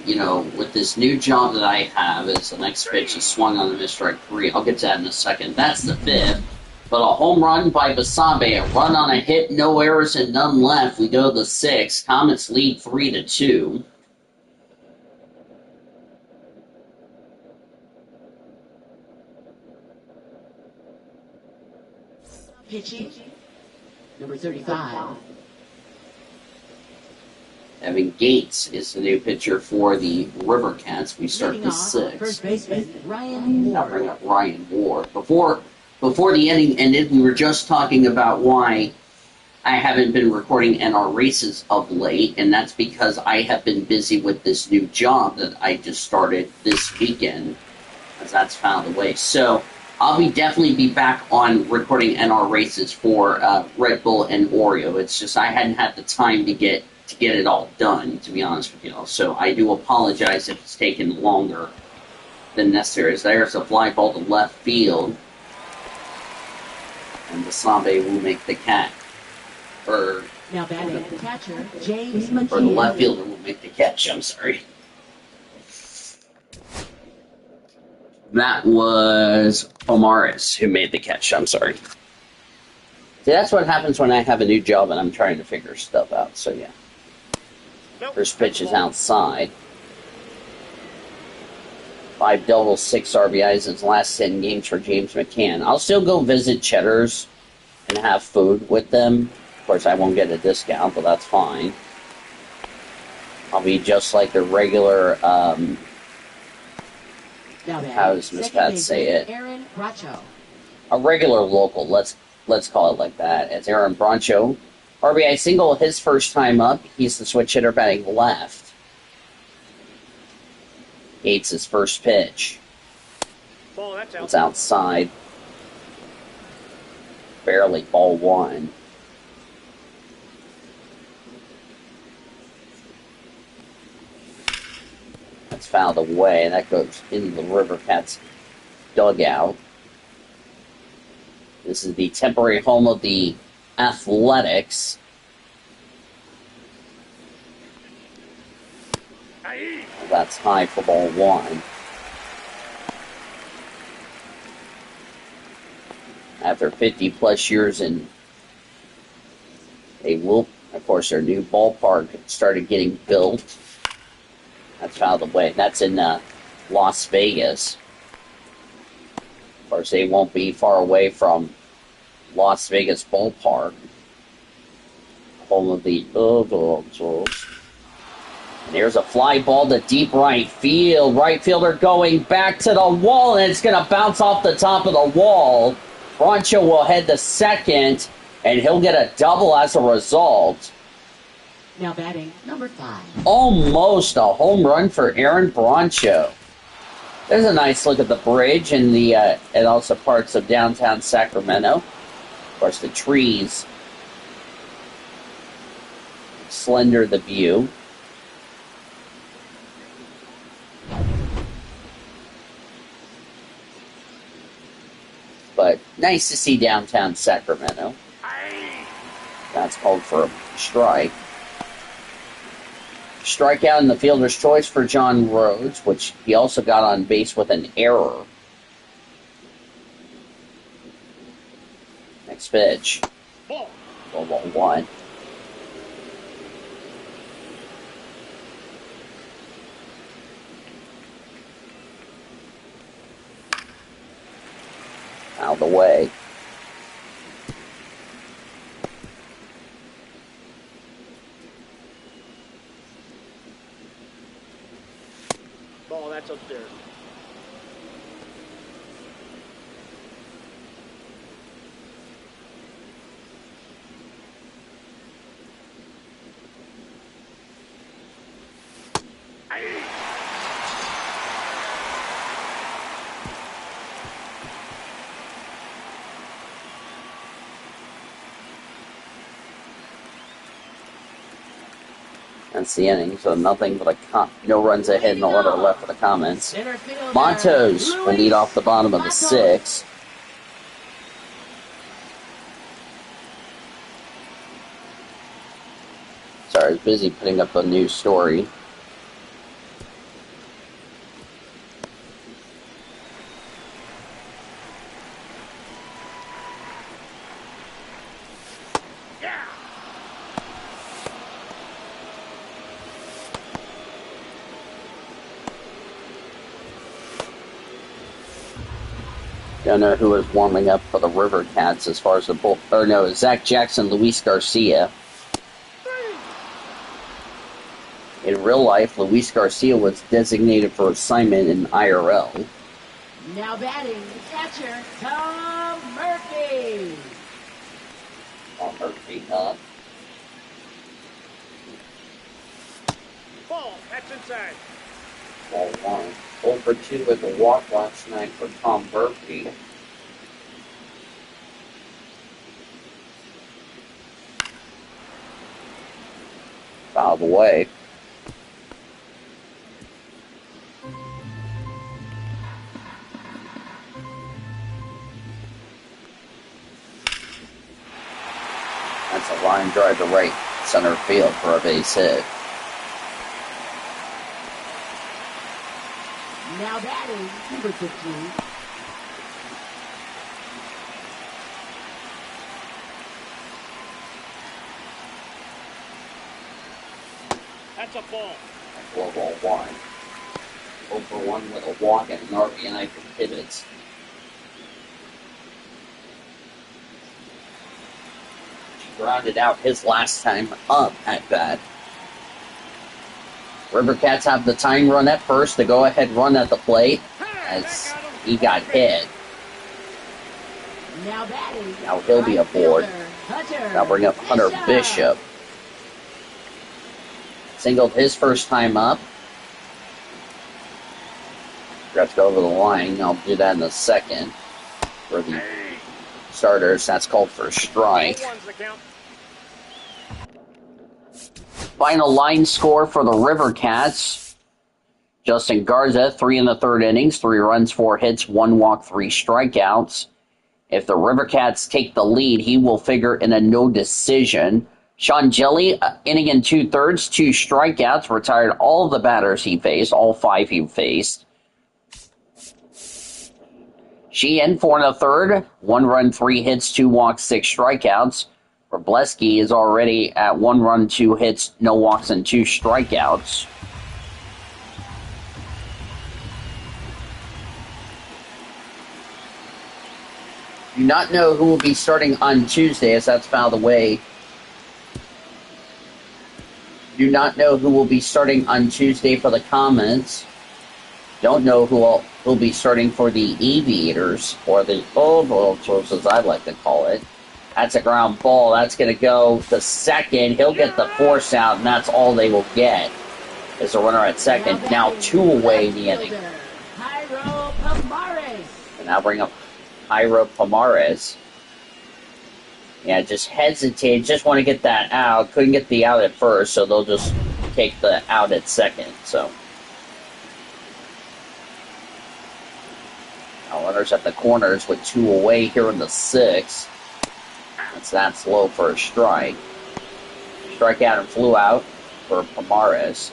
with this new job that I have, as the next pitch is swung on the missed strike 3. I'll get to that in a second. That's the 5th. But a home run by Basabe, a run on a hit, no errors and none left. We go to the 6th. Comets lead 3-2. Pitching, number 35. Evan Gates is the new pitcher for the River Cats. We start Leading the off, 6th. first baseman Ryan I'll bring Ward. up Ryan Ward. Before the inning ended, we were just talking about why I haven't been recording NR races of late, and that's because I have been busy with this new job that I just started this weekend, as that's found a way. So I'll definitely be back on recording NR races for Red Bull and Oreo. It's just I hadn't had the time to get it all done, to be honest with you. So I do apologize if it's taken longer than necessary. There's a fly ball to left field, and the Sabe will make the catch. Now batting, catcher James Or the left McKeon. fielder will make the catch, I'm sorry. That was Omaris who made the catch, I'm sorry. See, that's what happens when I have a new job and I'm trying to figure stuff out, so yeah. Nope. First pitch is outside. 5 doubles, 6 RBIs in his last 10 games for James McCann. I'll still go visit Cheddar's and have food with them. Of course, I won't get a discount, but that's fine. I'll be just like the regular, Now batting, how does Miss second Pat say baseman it? Aaron Bracho. A regular local, let's call it like that. It's Aaron Broncho. RBI single his first time up. He's the switch hitter batting left. Gates' his first pitch. Ball, that's out. It's outside. Barely ball 1. That's fouled away, and that goes into the River Cats dugout. This is the temporary home of the Athletics. Aye. That's high for ball 1. After 50 plus years in of course, their new ballpark started getting built. That's fouled away. That's in Las Vegas. Of course, they won't be far away from Las Vegas ballpark, home of the Eagles. And here's a fly ball to deep right field. Right fielder going back to the wall, and it's going to bounce off the top of the wall. Broncho will head to second, and he'll get a double as a result. Now batting, number 5. Almost a home run for Aaron Broncho. There's a nice look at the bridge and and also parts of downtown Sacramento. Of course, the trees slender the view. But nice to see downtown Sacramento. Aye. That's called for a strike. Strikeout in the fielder's choice for John Rhodes, which he also got on base with an error. Next pitch. Ball. Ball 1. Out of the way. Ball, that's upstairs. Aye. That's the inning, so nothing but no runs ahead, no order left for the Comets. Center fielder, Montos will lead off the bottom of the Matos. 6th. Sorry, I was busy putting up a new story. Yeah. Don't know who is warming up for the River Cats as far as the bull. Or no, Zach Jackson, Luis Garcia. In real life, Luis Garcia was designated for assignment in IRL. Now batting, catcher, Tom Murphy. Tom Murphy, huh? Ball. That's inside. Ball 1. 0 for 2 with a walk last night for Tom Murphy. Fouled away. That's a line drive to right center field for a base hit. Now batting, number 15. That's a ball. Low ball 1. 0 for 1 with a walk and an RBI for pivots. He grounded out his last time up at bat. Rivercats have the tying run at first, the go-ahead run at the plate as he got hit. Now batting. Now he'll be aboard. Now bring up Hunter Bishop. Singled his first time up. Got to go over the line. I'll do that in a second. For the starters, that's called for a strike. Final line score for the Rivercats. Justin Garza, 3 in the third innings, 3 runs, 4 hits, 1 walk, 3 strikeouts. If the Rivercats take the lead, he will figure in a no decision. Sean Jelly, inning and 2/3, 2 strikeouts, retired all of the batters he faced, all 5 he faced. Sheehan, 4 1/3, 1 run, 3 hits, 2 walks, 6 strikeouts. Wrobleski is already at 1 run, 2 hits, no walks, and 2 strikeouts. Do not know who will be starting on Tuesday, as that's fouled away. Do not know who will be starting on Tuesday for the Comets. Don't know who will be starting for the Aviators, or the Old Vultures, as I like to call it. That's a ground ball. That's going to go to second. He'll get the force out, and that's all they will get. Is a runner at second. Now 2 away in the inning. And now bring up Jairo Pomares. Yeah, just hesitate. Just want to get that out. Couldn't get the out at first, so they'll just take the out at second. So now runners at the corners with 2 away here in the 6th. That's low for a strike. Strikeout and flew out for Pomares.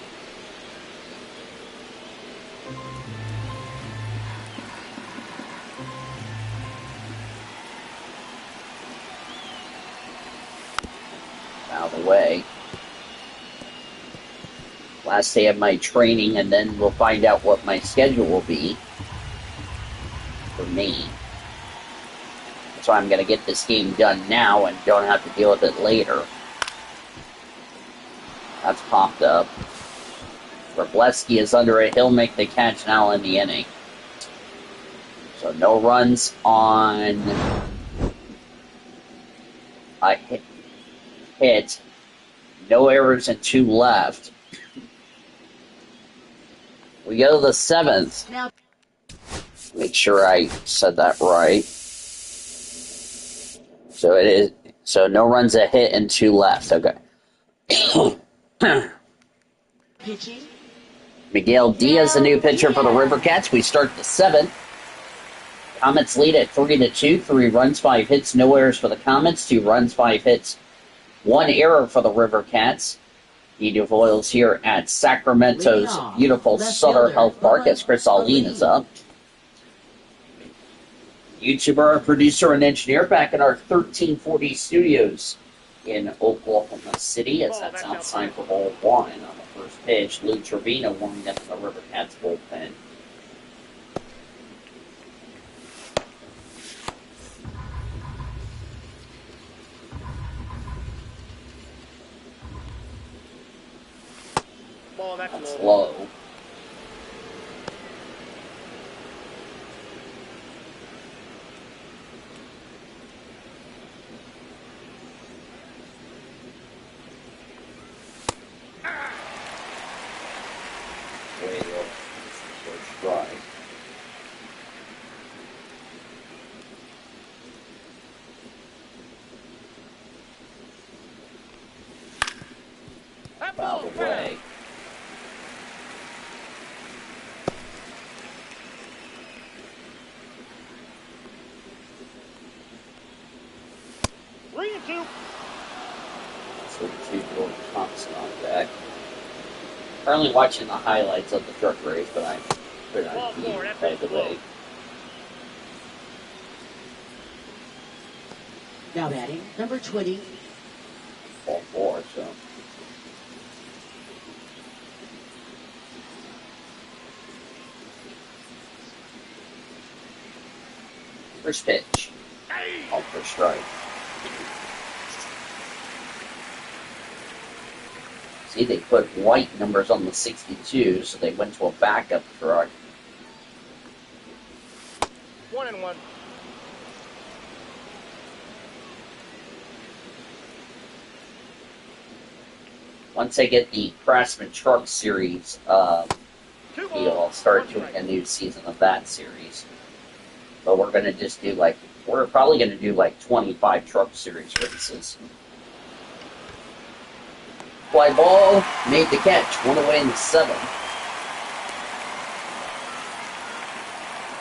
Out of the way. Last day of my training, and then we'll find out what my schedule will be for me. So I'm going to get this game done now and don't have to deal with it later. That's popped up. Wrobleski is under it. He'll make the catch now in the inning. So no runs on a hit. No errors and 2 left. We go to the 7th. Make sure I said that right. So it is. So no runs, a hit, and 2 left. Okay. Miguel Diaz, the new pitcher for the Rivercats. We start the 7th. Comets lead at 3-2. 3 runs, 5 hits, no errors for the Comets. 2 runs, 5 hits, 1 error for the Rivercats. Native Oils here at Sacramento's beautiful Sutter Health Park as Chris Alleen is up. YouTuber, producer, and engineer back in our 1340 studios in Oklahoma City as that's outside for ball 1 on the first pitch. Lou Trevino warming up in the Rivercats bullpen. Ball, that's That's low. low. Way low. First strike. That Fouled ball's away. foul. 3-2. So two goal Thompson on deck. Currently watching the highlights of the truck race, but I'm pretty Ball on four, that's by the way. Now batting, number 20. Ball four, so. First pitch. All for strike. See, they put white numbers on the 62, so they went to a backup truck. 1-1. Once they get the Craftsman Truck Series Two deal, I'll balls, start one doing strike. a new season of that series. But we're gonna just do we're probably gonna do 25 Truck Series races. Fly ball, made the catch, one away in the 7th.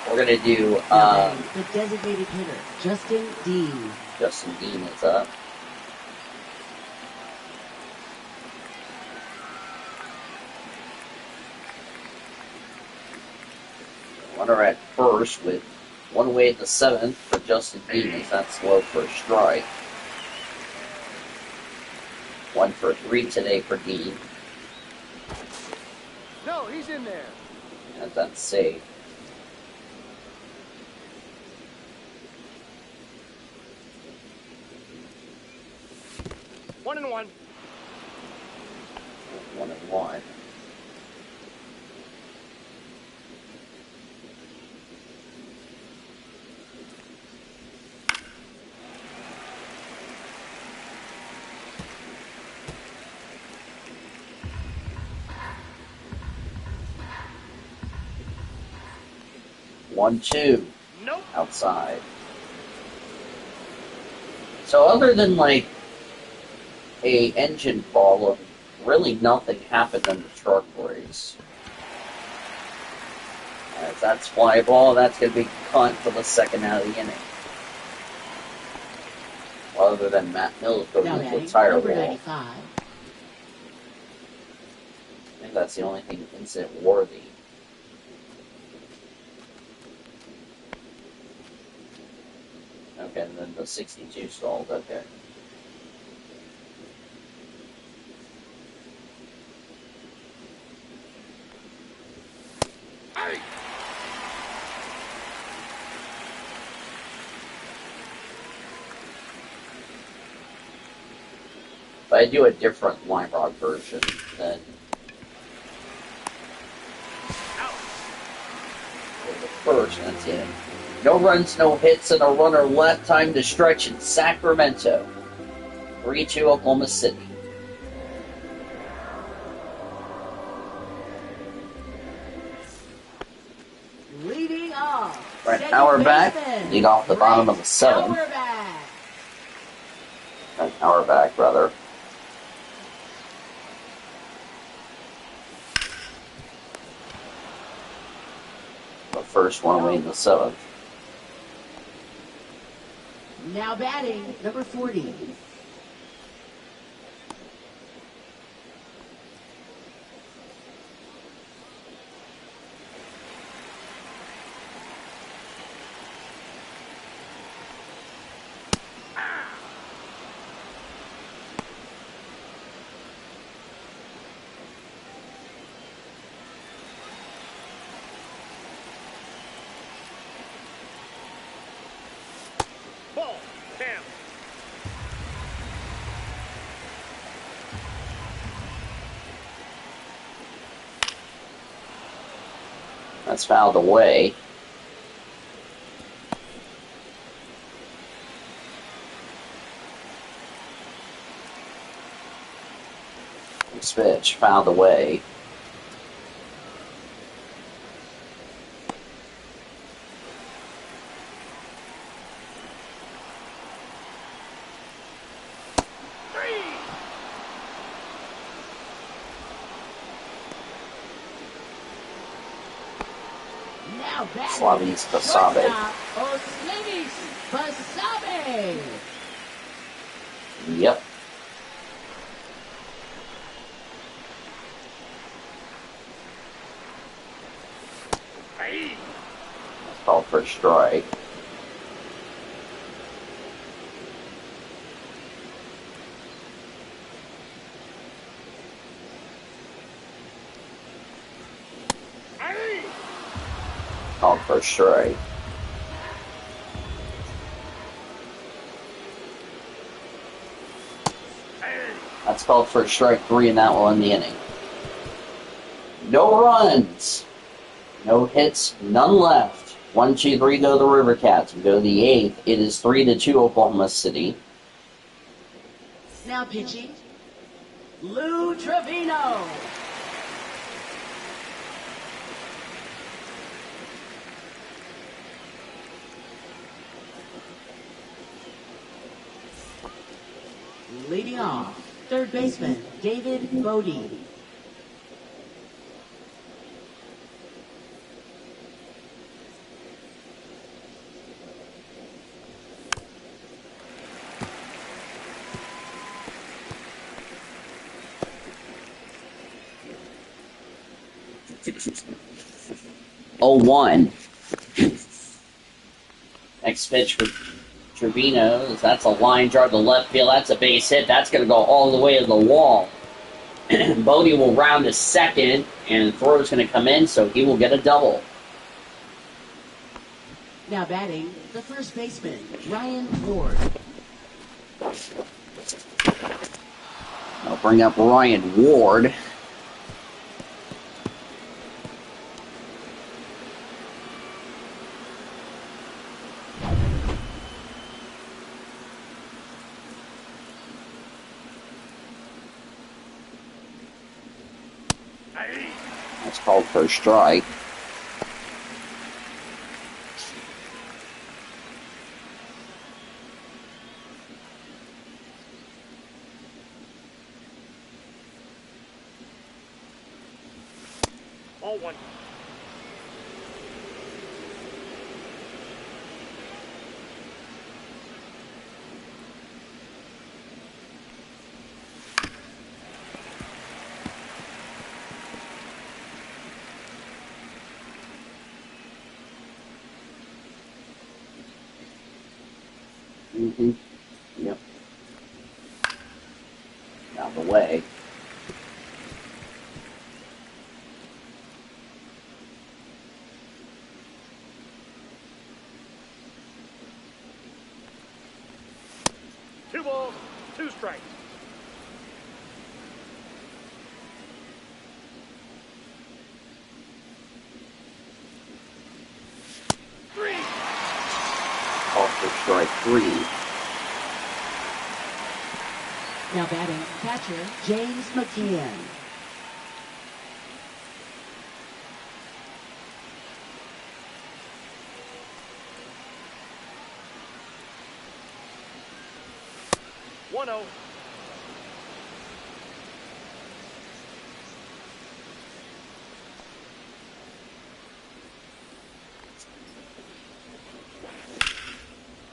We're gonna do Now batting, the designated hitter, Justin Dean. Justin Dean is up. Runner at first with one away in the 7th for Justin Dean, as that's low for a strike. 1 for 3 today for Dean, No, he's in there. and that's safe. One and one. 1-1. One, two, Nope. outside. So other than a engine problem, really nothing happened in the truck race. As that's fly ball, that's going to be cut for the second out of the inning. Other than Matt Mills going Now to the batting, tire number wall. 95. I think that's the only thing incident worthy. Okay, and then the 62 stalled, okay. Hey. But I do a different line rock version than Out. the first, that's it. No runs, no hits, and a runner left. Time to stretch in Sacramento. 3-2 Oklahoma City. Leading off. Brent second Auerbach, baseman, lead off the bottom of the 7th. Auerbach. Brent Auerbach, rather. The first one away in the 7th. Now batting, number 40. Ball. Down. That's fouled away. Pitch fouled away. Now back. Slavis Basabe. Basabe. Yep. That's called for a strike. Called for a strike. That's called for a strike 3, and that will end the inning. No runs. No hits, none left. 1, 2, 3 go the River Cats. We go to the 8th. It is 3-2 Oklahoma City. Now pitching, Lou Trevino. Leading off, third baseman, David Bodie. Oh, 1. Next pitch for Trevino. That's a line drive to left field. That's a base hit. That's going to go all the way to the wall. Bodie will round to second, and the throw is going to come in, so he will get a double. Now batting, the first baseman, Ryan Ward. I'll bring up Ryan Ward. That's called for a strike. Ball 1. Mm-hmm. Yep. Out of the way. Two balls, 2 strikes. Called for strike 3. Now batting, catcher, James McKeon. One 0.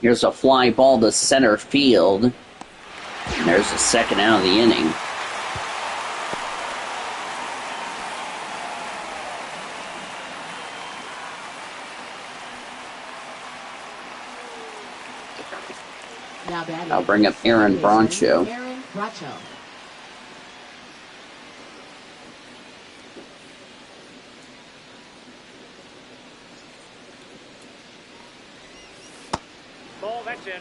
Here's a fly ball to center field. And there's the second out of the inning. Now batting, I'll bring up Aaron Broncho. Aaron Bracho. Ball, that's in.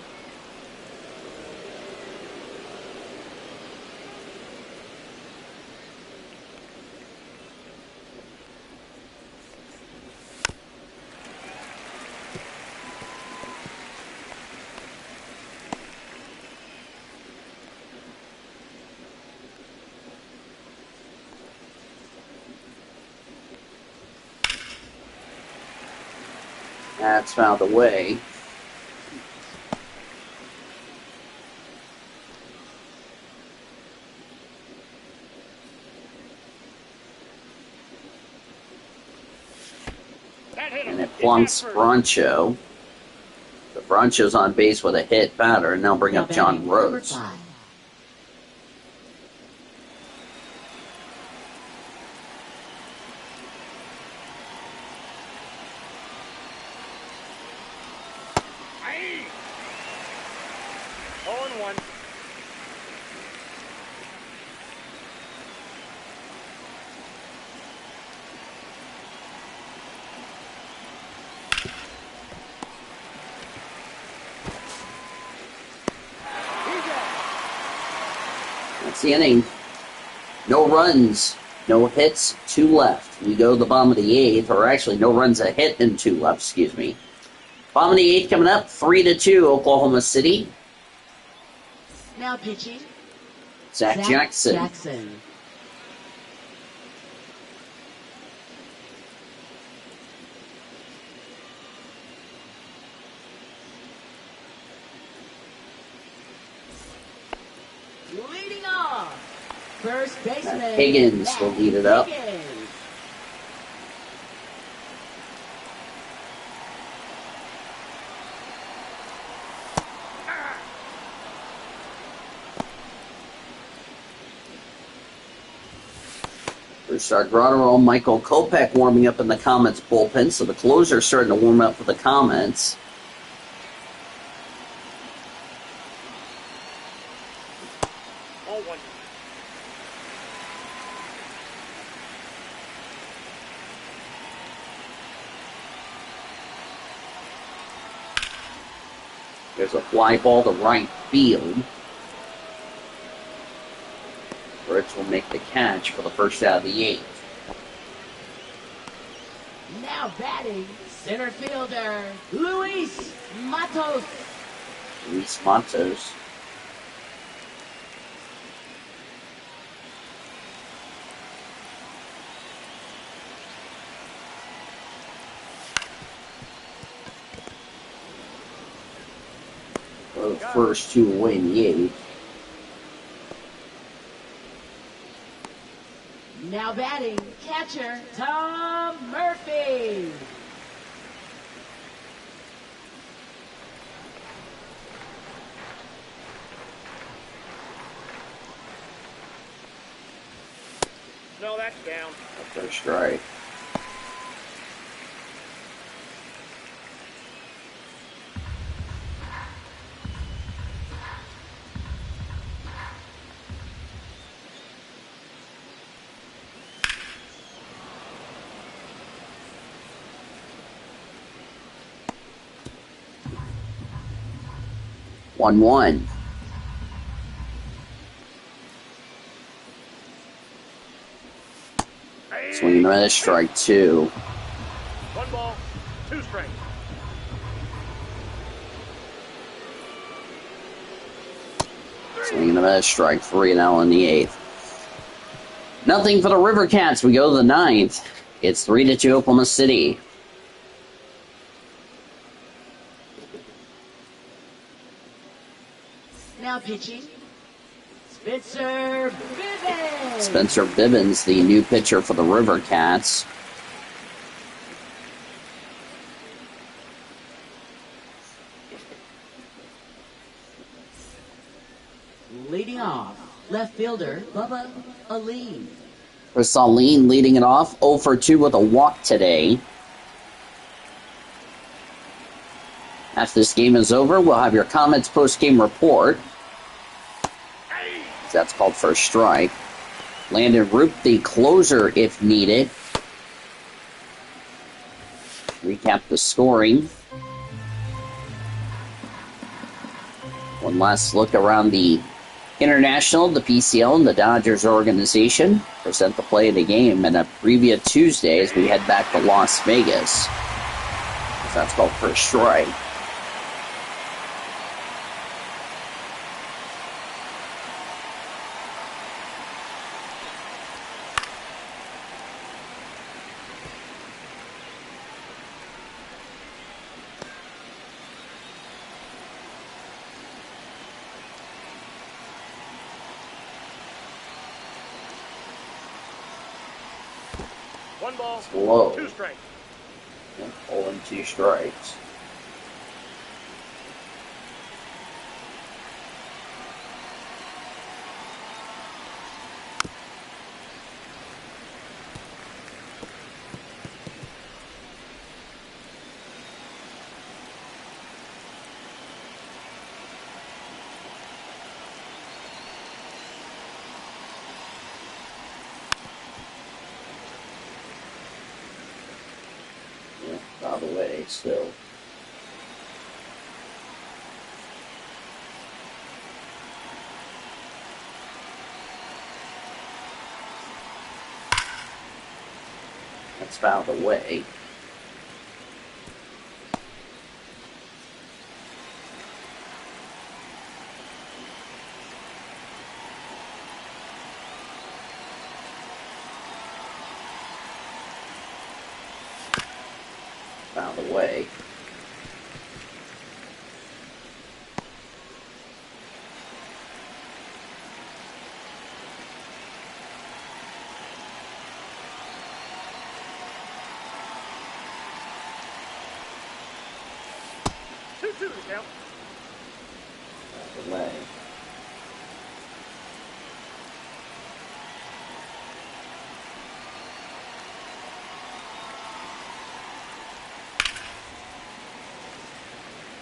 That's fouled away. And it plunks Broncho. The Broncho's on base with a hit batter, and they'll bring up John Rhodes. That's the inning. No runs, no hits, 2 left. We go to the bottom of the 8th, or actually no runs, a hit, and 2 left, excuse me. Bottom of the 8th coming up, 3-2, Oklahoma City. Now pitching, Zach Jackson. Leading off, first baseman Higgins will lead it up. First our Grotero, Michael Kopech warming up in the Comets bullpen, so the closer's starting to warm up for the Comets. There's a fly ball to right field. Fritz will make the catch for the first out of the 8th. Now batting, center fielder, Luis Matos. Luis Matos. The first 2 away in the 8th. Now batting, catcher, Tom Murphy. No, that's down. First strike. One. Swinging and a miss, strike 2. 1 ball, 2 strikes. Swinging and a miss, strike 3 now in the 8th. Nothing for the River Cats. We go to the 9th. It's 3-2 Oklahoma City. Now pitching, Spencer Bivens. Spencer Bivens, the new pitcher for the River Cats. Leading off, left fielder, Bubba Aline. Chris Aline leading it off, 0 for 2 with a walk today. After this game is over, we'll have your Comets post-game report. That's called first strike. Landon Roop, the closer if needed. Recap the scoring. One last look around the International, the PCL, and the Dodgers organization. Present the play of the game and a preview of Tuesday as we head back to Las Vegas. That's called first strike. One ball, Slow. 2 strikes. And pulling 2 strikes. Out of the way still. That's out of the way. Out of the way. Two to count. Out of the way.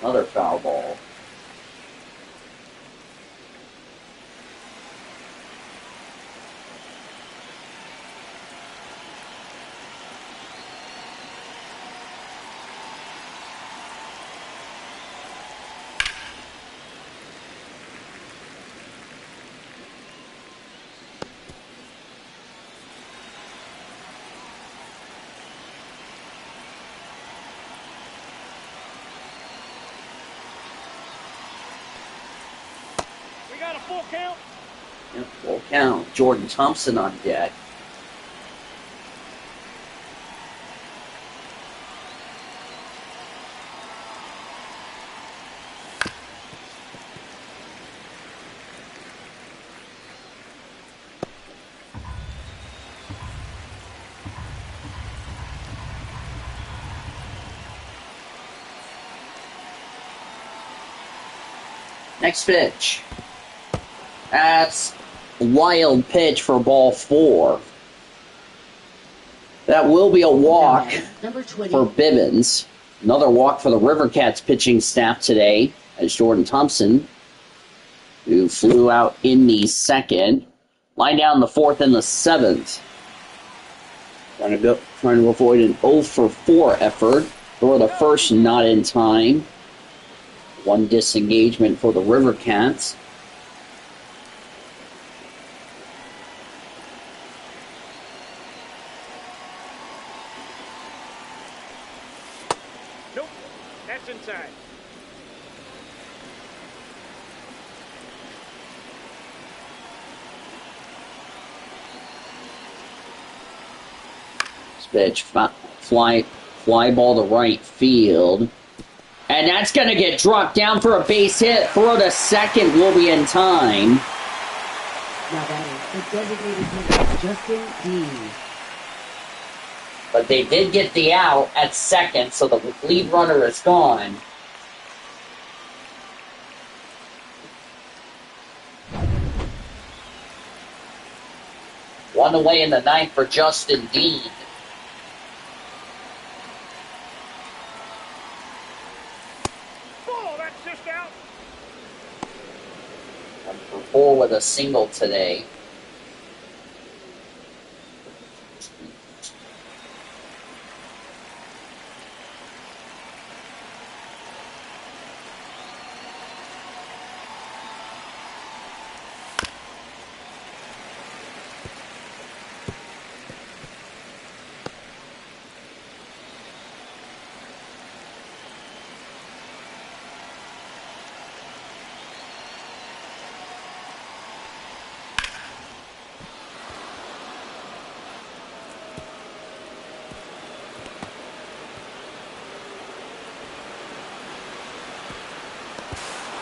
Another foul ball. We got a full count. Yep, full count. Jordan Thompson on deck. Next pitch. That's a wild pitch for ball 4. That will be a walk Number 20. for Bibbins. Another walk for the River Cats pitching staff today as Jordan Thompson, who flew out in the second. Line down the 4th and the 7th. Trying to avoid an 0 for 4 effort. Throw the first not in time. 1 disengagement for the River Cats. Nope, that's inside. Pitch, fly ball to right field. And that's going to get dropped down for a base hit. Throw to second will be in time. Now batting, the designated hitter, Justin Dean. But they did get the out at second, so the lead runner is gone. One away in the 9th for Justin Dean. Oh, that's just out. 1 for 4 with a single today.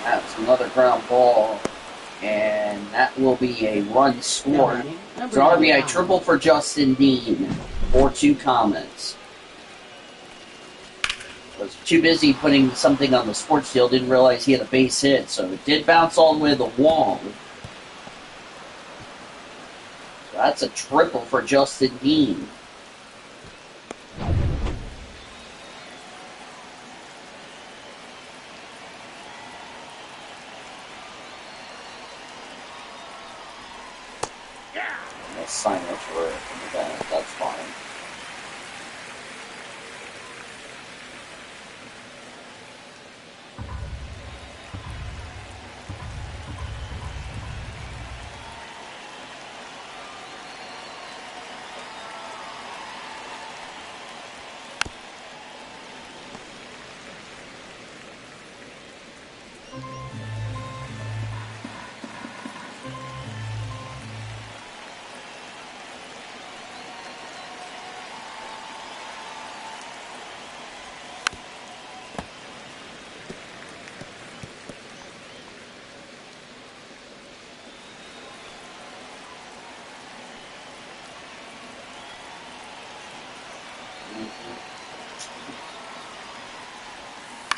That's another ground ball, and that will be a run scored. It's an RBI triple for Justin Dean. 4-2 Comets. Was too busy putting something on the sports field, didn't realize he had a base hit, so it did bounce all the way to the wall. So that's a triple for Justin Dean. No sign for that. That's fine.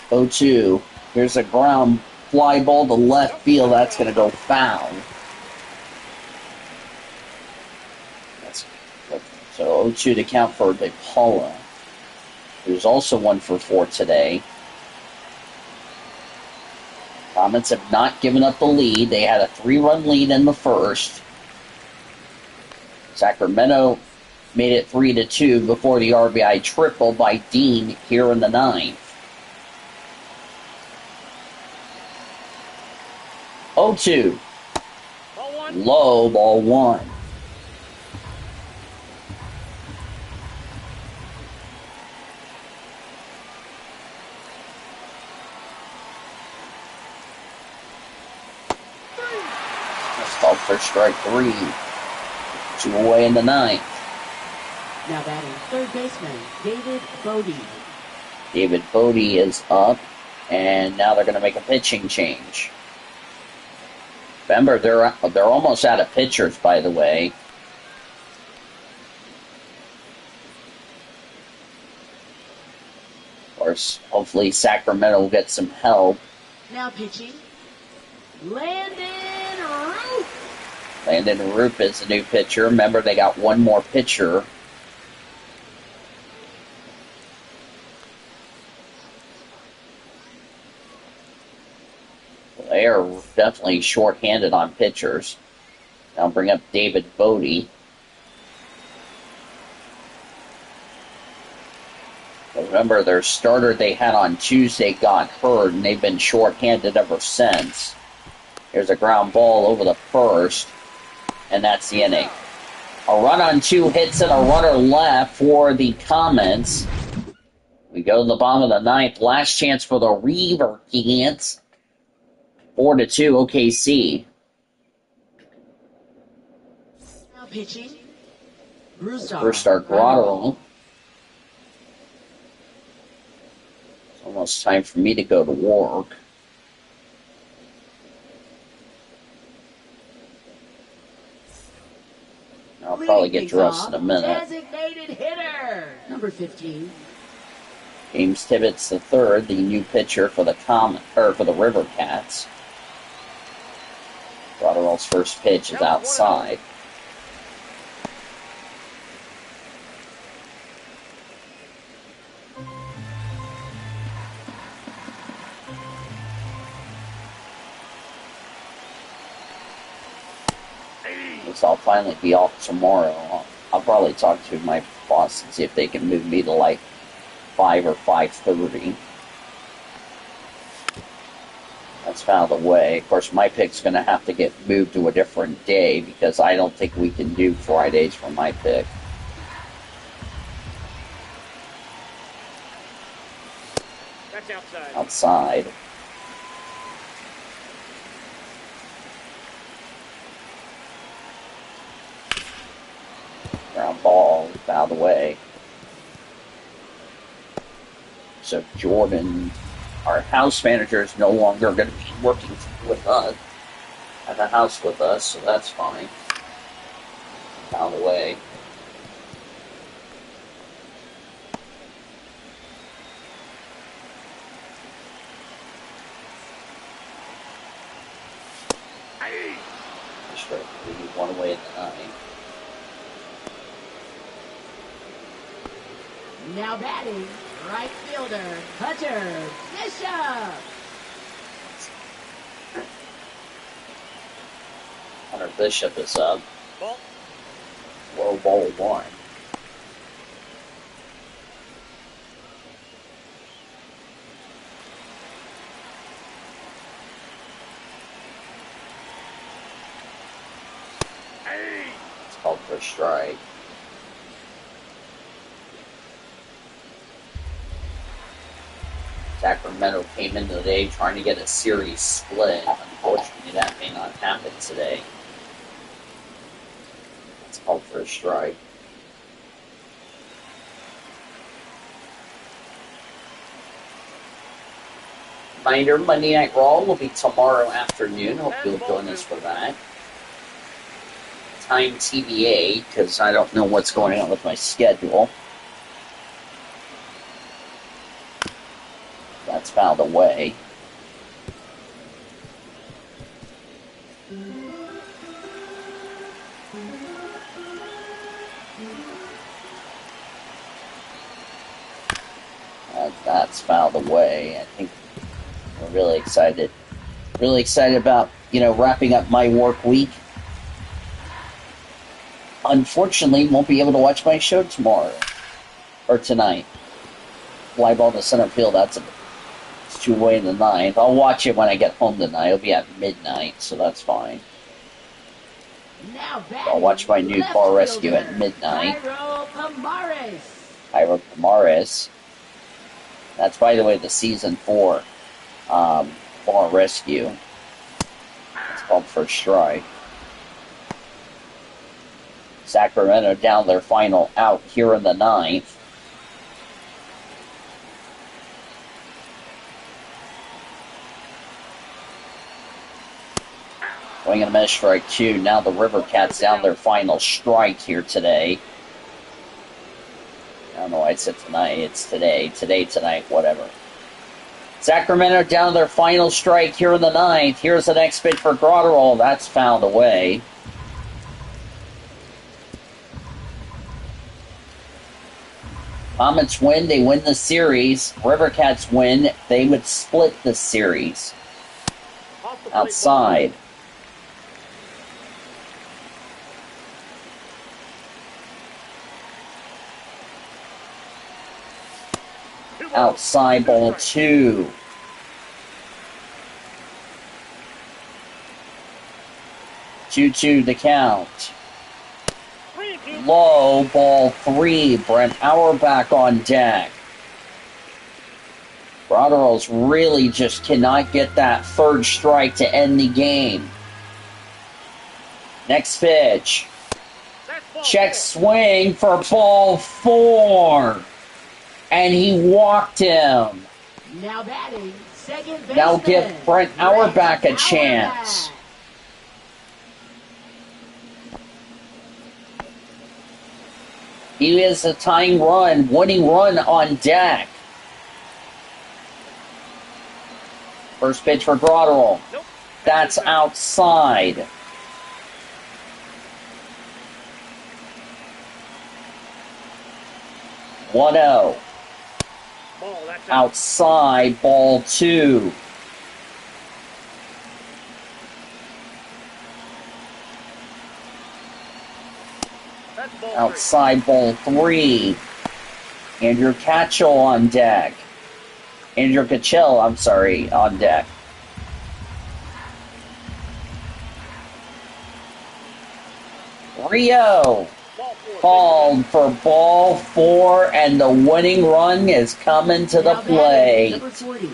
Oh, 2. Here's a ground fly ball to left field. That's going to go foul. So 0-2 to count for DePaula. There's also 1 for 4 today. Comets have not given up the lead. They had a 3-run lead in the first. Sacramento made it 3-2 before the RBI triple by Dean here in the 9th. 0-2. Low, ball 1. That's called for strike 3. 2 away in the 9th. Now batting third baseman, David Bodie. David Bodie is up, and now they're going to make a pitching change. Remember, they're almost out of pitchers, by the way. Of course, hopefully Sacramento will get some help. Now pitching, Landon Roop. Landon Roop is the new pitcher. Remember, they got 1 more pitcher. They are definitely short-handed on pitchers. I'll bring up David Bodie. Remember, their starter they had on Tuesday got hurt, and they've been short-handed ever since. Here's a ground ball over the first, and that's the inning. A run on 2 hits and a runner left for the Comets. We go to the bottom of the 9th. Last chance for the Reaver Cats. 4-2 OKC. Now pitching, Brusdar. Brusdar Grotto. It's almost time for me to go to work. I'll probably get dressed in a minute. Designated hitter, number 15. James Tibbetts III, the new pitcher for the River Cats. Rotterall's first pitch is outside. Guess I'll finally be off tomorrow. I'll probably talk to my boss and see if they can move me to like 5 or 5:30. That's out of the way. Of course, my pick's going to have to get moved to a different day because I don't think we can do Fridays for my pick. That's outside. Outside. Ground ball out of the way. So Jordan, our house manager, is no longer going to be working with us at the house with us, so that's fine. Out of the way. way in the ninth. Now batting, right fielder, Hunter Bishop. Hunter Bishop is up. Ball. Low ball 1. Hey! It's called for a strike. Sacramento came in today trying to get a series split. Unfortunately, that may not happen today. It's called for a strike. Reminder, Monday Night Raw will be tomorrow afternoon. Hope you'll join us for that. Time TBA, because I don't know what's going on with my schedule. That's fouled away. That's fouled away. I think we're really excited. Really excited about, wrapping up my work week. Unfortunately, won't be able to watch my show tomorrow. Or tonight. Fly ball to center field, it's 2-way in the ninth. I'll watch it when I get home tonight. It'll be at midnight, so that's fine. Now I'll watch my new bar rescue at midnight. Jairo Pomares. That's, by the way, the season 4 bar rescue. It's called for a strike. Sacramento down their final out here in the ninth. Swing and a miss, strike 2. Now the River Cats down their final strike here today. I don't know why I said tonight. It's today. Today, tonight, whatever. Sacramento down their final strike here in the ninth. Here's the next pitch for Grotterol. That's fouled away. Comets win. They win the series. River Cats win. They would split the series. Outside. Outside ball 2. Two the count. Low ball 3. Brent Auerbach on deck. Broderals really just cannot get that third strike to end the game. Next pitch. Check swing for ball 4. And he walked him. Now batting, second baseman. Now give Brent Auerbach a chance. He is a tying run, winning run on deck. First pitch for Grotterol. That's outside. One-0. Outside, ball 2. Outside, ball 3. Andrew Kachel on deck. On deck. Rio called for ball 4, and the winning run is coming to the plate. Number 40.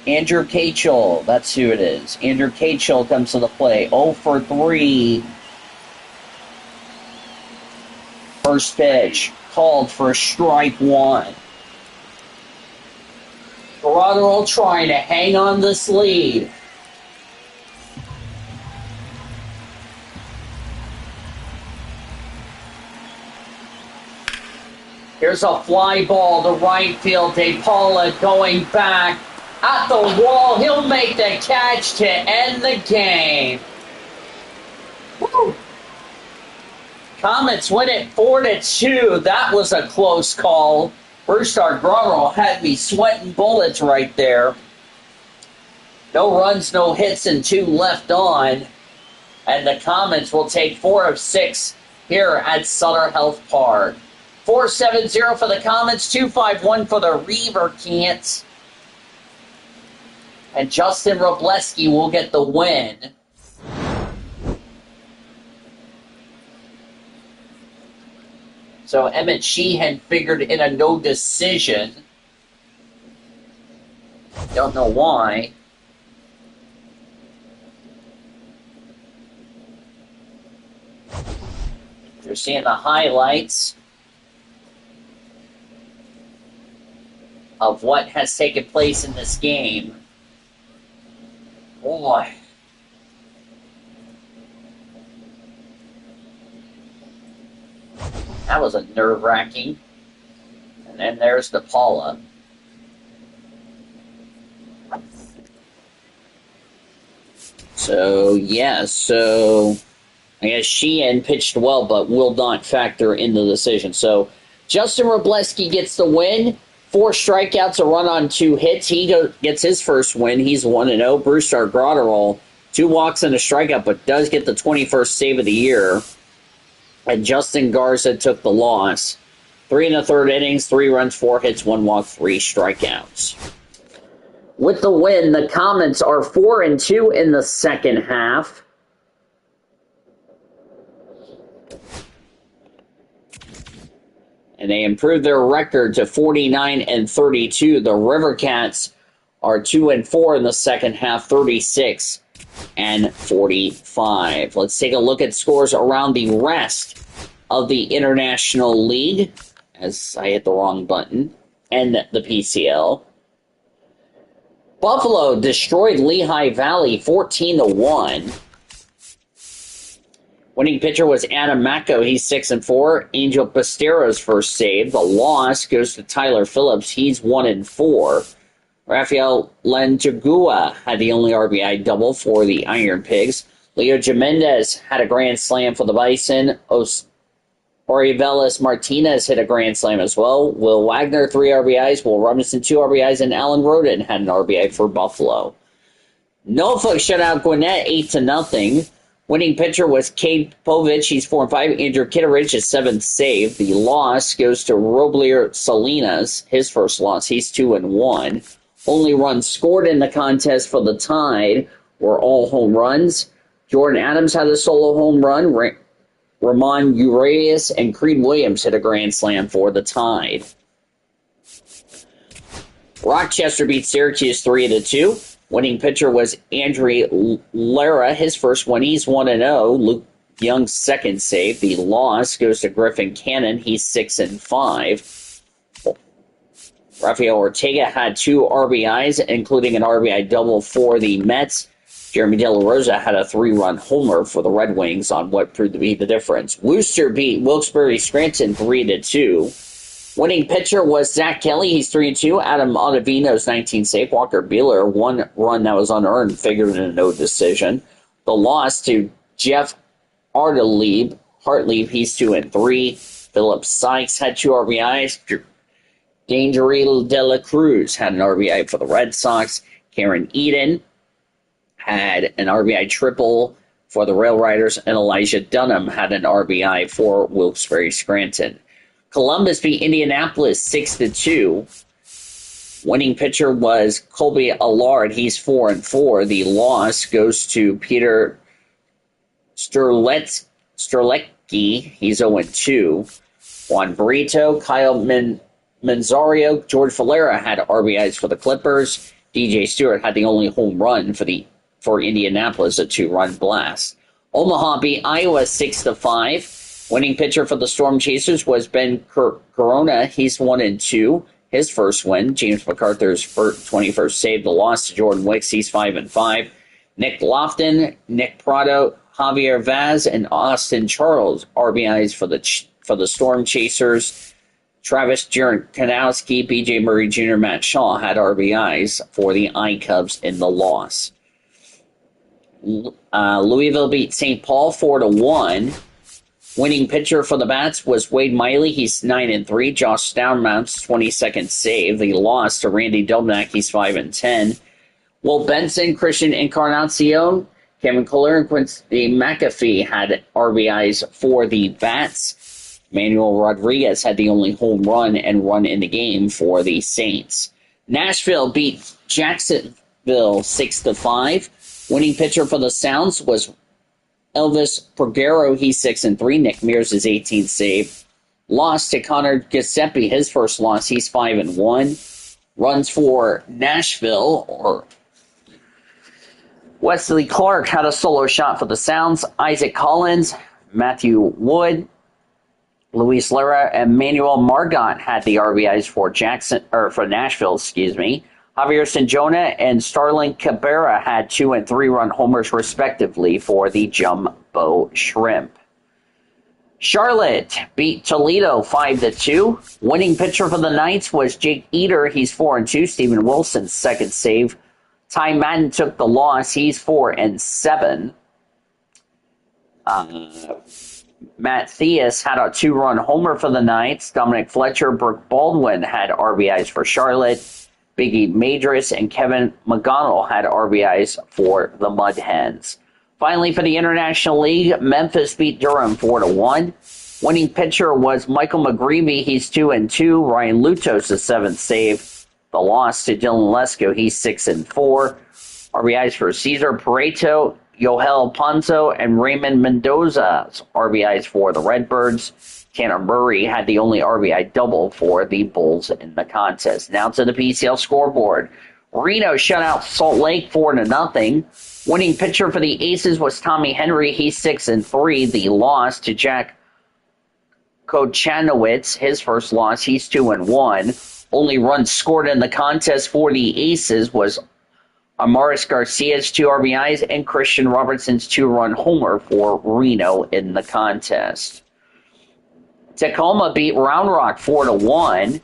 Andrew Kachel, that's who it is. Andrew Kachel comes to the plate. 0 for 3. First pitch, called for strike 1. Grotterol trying to hang on this lead. Here's a fly ball to right field. De Paula going back. at the wall. He'll make the catch to end the game. Woo. Comets win it 4-2. That was a close call. Brustar Grotto had me sweating bullets right there. No runs, no hits, and 2 left on. And the Comets will take 4 of 6 here at Sutter Health Park. 4-7-0 for the Comets, 2-5-1 for the Reaver Cants. And Justin Robleski will get the win. So Emmett Sheehan figured in a no decision. Don't know why. You're seeing the highlights of what has taken place in this game. Boy. That was a nerve-wracking. And then there's DePaula. So, yeah, I guess Sheehan pitched well, but will not factor in the decision. So, Justin Robleski gets the win. 4 strikeouts, a run on 2 hits. He gets his first win. He's 1-0. Brustar Grotto, 2 walks and a strikeout, but does get the 21st save of the year. And Justin Garza took the loss. 3 1/3 innings, 3 runs, 4 hits, 1 walk, 3 strikeouts. With the win, the Comets are 4-2 in the second half. And they improved their record to 49-32. The River Cats are 2-4 in the second half, 36-45. Let's take a look at scores around the rest of the International League, as I hit the wrong button, and the PCL. Buffalo destroyed Lehigh Valley 14-1. Winning pitcher was Adam Macko. He's 6-4. Angel Pastero's first save. The loss goes to Tyler Phillips. He's 1-4. Rafael Lanjagua had the only RBI double for the Iron Pigs. Leo Jimenez had a grand slam for the Bison. Orivelis Martinez hit a grand slam as well. Will Wagner, 3 RBIs. Will Robinson, 2 RBIs. And Alan Roden had an RBI for Buffalo. Norfolk shut out Gwinnett 8-0. Winning pitcher was Cade Povich. He's 4-5. Andrew Kitteridge, his 7th save. The loss goes to Roblier Salinas, his first loss. He's 2-1. Only runs scored in the contest for the Tide were all home runs. Jordan Adams had a solo home run. Ramon Urias and Creed Williams hit a grand slam for the Tide. Rochester beat Syracuse 3-2. Winning pitcher was Andre Lara, his first one. He's 1-0. Luke Young's second save. The loss goes to Griffin Cannon. He's 6-5. Rafael Ortega had 2 RBIs, including an RBI double for the Mets. Jeremy De La Rosa had a 3-run homer for the Red Wings on what proved to be the difference. Worcester beat Wilkes-Barre Scranton 3-2. Winning pitcher was Zach Kelly. He's 3-2. Adam Ottavino's 19 save. Walker Buehler, 1 run that was unearned, figured in a no decision. The loss to Jeff Hartlieb, he's 2-3. Philip Sykes had 2 RBIs. Dangeril De La Cruz had an RBI for the Red Sox. Karen Eden had an RBI triple for the Rail Riders, and Elijah Dunham had an RBI for Wilkes-Barre Scranton. Columbus beat Indianapolis 6-2. Winning pitcher was Colby Allard. He's 4-4. The loss goes to Peter Strzelecki. He's 0-2. Juan Brito, Kyle Manzario, George Valera had RBIs for the Clippers. DJ Stewart had the only home run for Indianapolis, a 2-run blast. Omaha beat Iowa 6-5. Winning pitcher for the Storm Chasers was Ben Corona. He's 1-2. His first win. James MacArthur's 21st save. The loss to Jordan Wicks. He's 5-5. Nick Lofton, Nick Prado, Javier Vaz, and Austin Charles RBIs for the Storm Chasers. Travis Jankowski, B.J. Murray Jr., Matt Shaw had RBIs for the I-Cubs in the loss. Louisville beat St. Paul 4-1. Winning pitcher for the Bats was Wade Miley. He's 9-3. Josh Stoudemount's 22nd save. The loss to Randy Dobnak. He's 5-10. Will Benson, Christian Encarnacion, Kevin Kohler, and Quincy McAfee had RBIs for the Bats. Manuel Rodriguez had the only home run and run in the game for the Saints. Nashville beat Jacksonville 6-5. Winning pitcher for the Sounds was Elvis Peguero. He's 6-3. Nick Mears his 18th save. Loss to Connor Giuseppe, his first loss. He's 5-1. Runs for Nashville, or Wesley Clark had a solo shot for the Sounds. Isaac Collins, Matthew Wood, Luis Lara, and Manuel Margot had the RBIs for Nashville. Javier Sanjona and Starling Cabrera had 2- and 3-run homers respectively for the Jumbo Shrimp. Charlotte beat Toledo 5-2. Winning pitcher for the Knights was Jake Eder. He's 4-2. Steven Wilson's second save. Ty Madden took the loss. He's 4-7. Matt Theus had a 2-run homer for the Knights. Dominic Fletcher, Brooke Baldwin had RBIs for Charlotte. Biggie Madris and Kevin McGonnell had RBIs for the Mud Hens. Finally, for the International League, Memphis beat Durham 4-1. Winning pitcher was Michael McGreevy. He's 2-2. Ryan Lutos, the 7th save. The loss to Dylan Lesko. He's 6-4. RBIs for Cesar Pareto, Yohel Ponzo, and Raymond Mendoza's RBIs for the Redbirds. Tanner Murray had the only RBI double for the Bulls in the contest. Now to the PCL scoreboard. Reno shut out Salt Lake 4-0. Winning pitcher for the Aces was Tommy Henry. He's 6-3. The loss to Jack Kochanowicz, his first loss. He's 2-1. Only runs scored in the contest for the Aces was Amaris Garcia's 2 RBIs and Christian Robertson's 2-run homer for Reno in the contest. Tacoma beat Round Rock 4-1.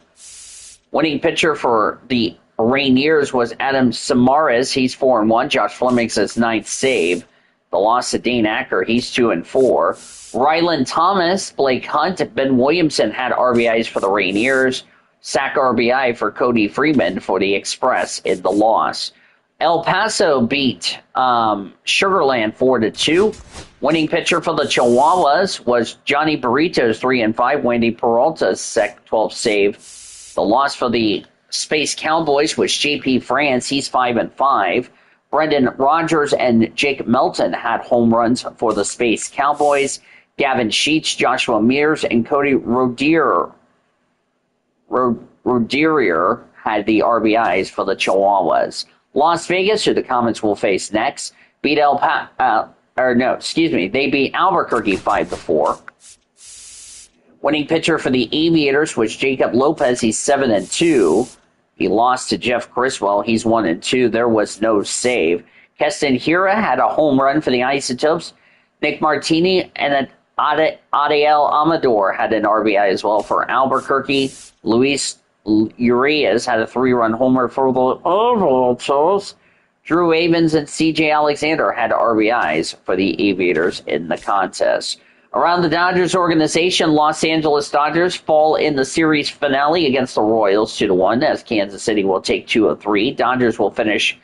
Winning pitcher for the Rainiers was Adam Samaras. He's 4-1. Josh Fleming's his 9th save. The loss to Dane Acker. He's 2-4. Ryland Thomas, Blake Hunt, and Ben Williamson had RBIs for the Rainiers. Sack RBI for Cody Freeman for the Express in the loss. El Paso beat Sugarland 4-2. Winning pitcher for the Chihuahuas was Johnny Burrito's 3-5. Wendy Peralta's 12th save. The loss for the Space Cowboys was J.P. France. He's 5-5. Brendan Rogers and Jake Melton had home runs for the Space Cowboys. Gavin Sheets, Joshua Mears, and Cody Roderier had the RBIs for the Chihuahuas. Las Vegas, who the Comets will face next, they beat Albuquerque 5-4. Winning pitcher for the Aviators was Jacob Lopez. He's 7-2. He lost to Jeff Criswell. He's 1-2. There was no save. Keston Hira had a home run for the Isotopes. Nick Martini and Adiel Amador had an RBI as well for Albuquerque. Luis Urias had a 3-run homer for the Isotopes. Drew Avens and C.J. Alexander had RBIs for the Aviators in the contest. Around the Dodgers organization, Los Angeles Dodgers fall in the series finale against the Royals 2-1, as Kansas City will take 2 of 3. Dodgers will finish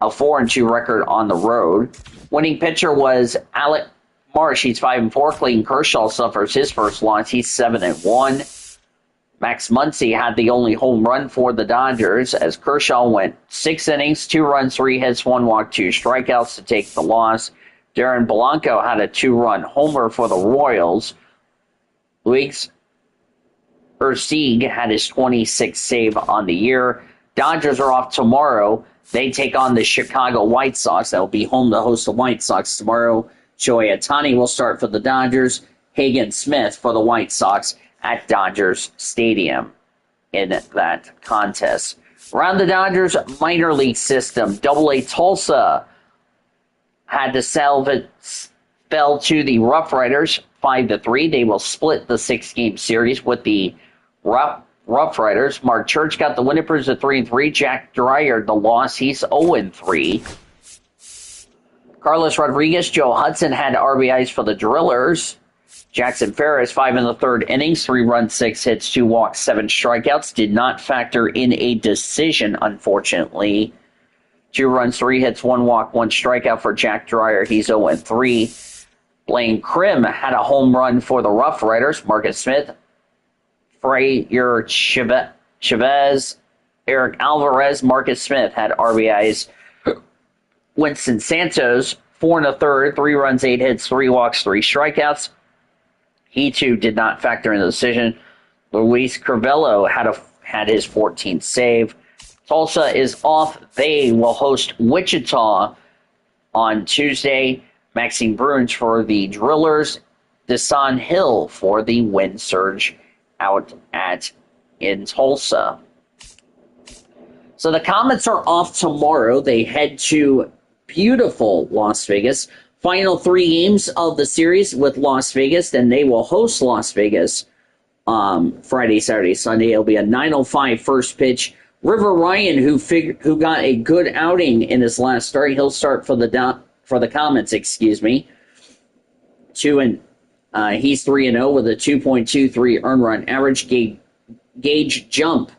a 4-2 record on the road. Winning pitcher was Alec Marsh. He's 5-4. Clayton Kershaw suffers his first loss. He's 7-1. Max Muncy had the only home run for the Dodgers as Kershaw went 6 innings, 2 runs, 3 hits, 1 walk, 2 strikeouts to take the loss. Darren Blanco had a 2-run homer for the Royals. Luis Erceg had his 26th save on the year. Dodgers are off tomorrow. They take on the Chicago White Sox. They'll be home to host the White Sox tomorrow. Shohei Ohtani will start for the Dodgers. Hagen Smith for the White Sox at Dodgers Stadium in that contest. Around the Dodgers minor league system, Double-A Tulsa had to fell to the Rough Riders 5-3. They will split the 6-game series with the Rough Riders. Mark Church got the win. It proves a 3-3. Jack Dreyer, the loss. He's 0-3. Carlos Rodriguez, Joe Hudson had RBIs for the Drillers. Jackson Ferris, 5 in the third innings, 3 runs, 6 hits, 2 walks, 7 strikeouts. Did not factor in a decision, unfortunately. 2 runs, 3 hits, 1 walk, 1 strikeout for Jack Dreyer. He's 0-3. Blaine Krim had a home run for the Rough Riders. Marcus Smith, Frayer Chavez, Eric Alvarez, Marcus Smith had RBIs. Winston Santos, 4 in the third, 3 runs, 8 hits, 3 walks, 3 strikeouts. He, too, did not factor in the decision. Luis Curvelo had his 14th save. Tulsa is off. They will host Wichita on Tuesday. Maxine Bruins for the Drillers. Desan Hill for the Wind Surge out in Tulsa. So the Comets are off tomorrow. They head to beautiful Las Vegas. Final 3 games of the series with Las Vegas. Then they will host Las Vegas Friday, Saturday, Sunday. It'll be a 9:05 first pitch. River Ryan, who got a good outing in his last start, he'll start for the Comets. He's 3-0 with a 2.23 earned run average. Gage Jump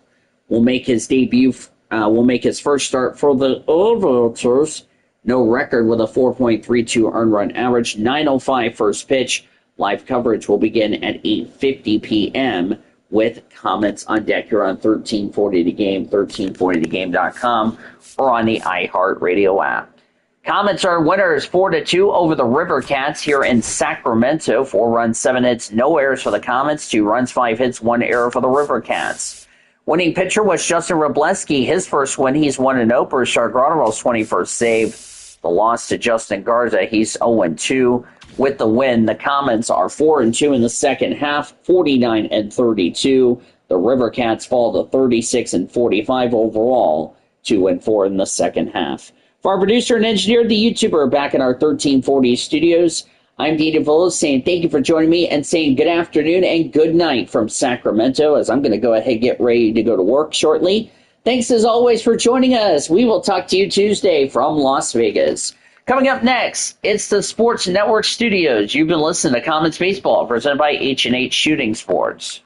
will make his debut. Will make his first start for the Overtures. No record with a 4.32 earned run average. 9:05 first pitch. Live coverage will begin at 8:50 p.m. with Comets on deck here on 1340 The Game, 1340thegame.com, or on the iHeartRadio app. Comets are winners 4-2 over the River Cats here in Sacramento. 4 runs, 7 hits, no errors for the Comets. 2 runs, 5 hits, 1 error for the River Cats. Winning pitcher was Justin Robleski. His first win, he's 1-0. Bruce Shargrateral's 21st save. The loss to Justin Garza, he's 0-2. With the win, the Comets are 4-2 in the second half, 49-32. The River Cats fall to 36-45 overall, 2-4 in the second half. For our producer and engineer, the YouTuber, back in our 1340 studios, I'm Dean DeVillos saying thank you for joining me and saying good afternoon and good night from Sacramento, as I'm going to go ahead and get ready to go to work shortly. Thanks as always for joining us. We will talk to you Tuesday from Las Vegas. Coming up next, it's the Sports Network Studios. You've been listening to Comets Baseball, presented by H&H Shooting Sports.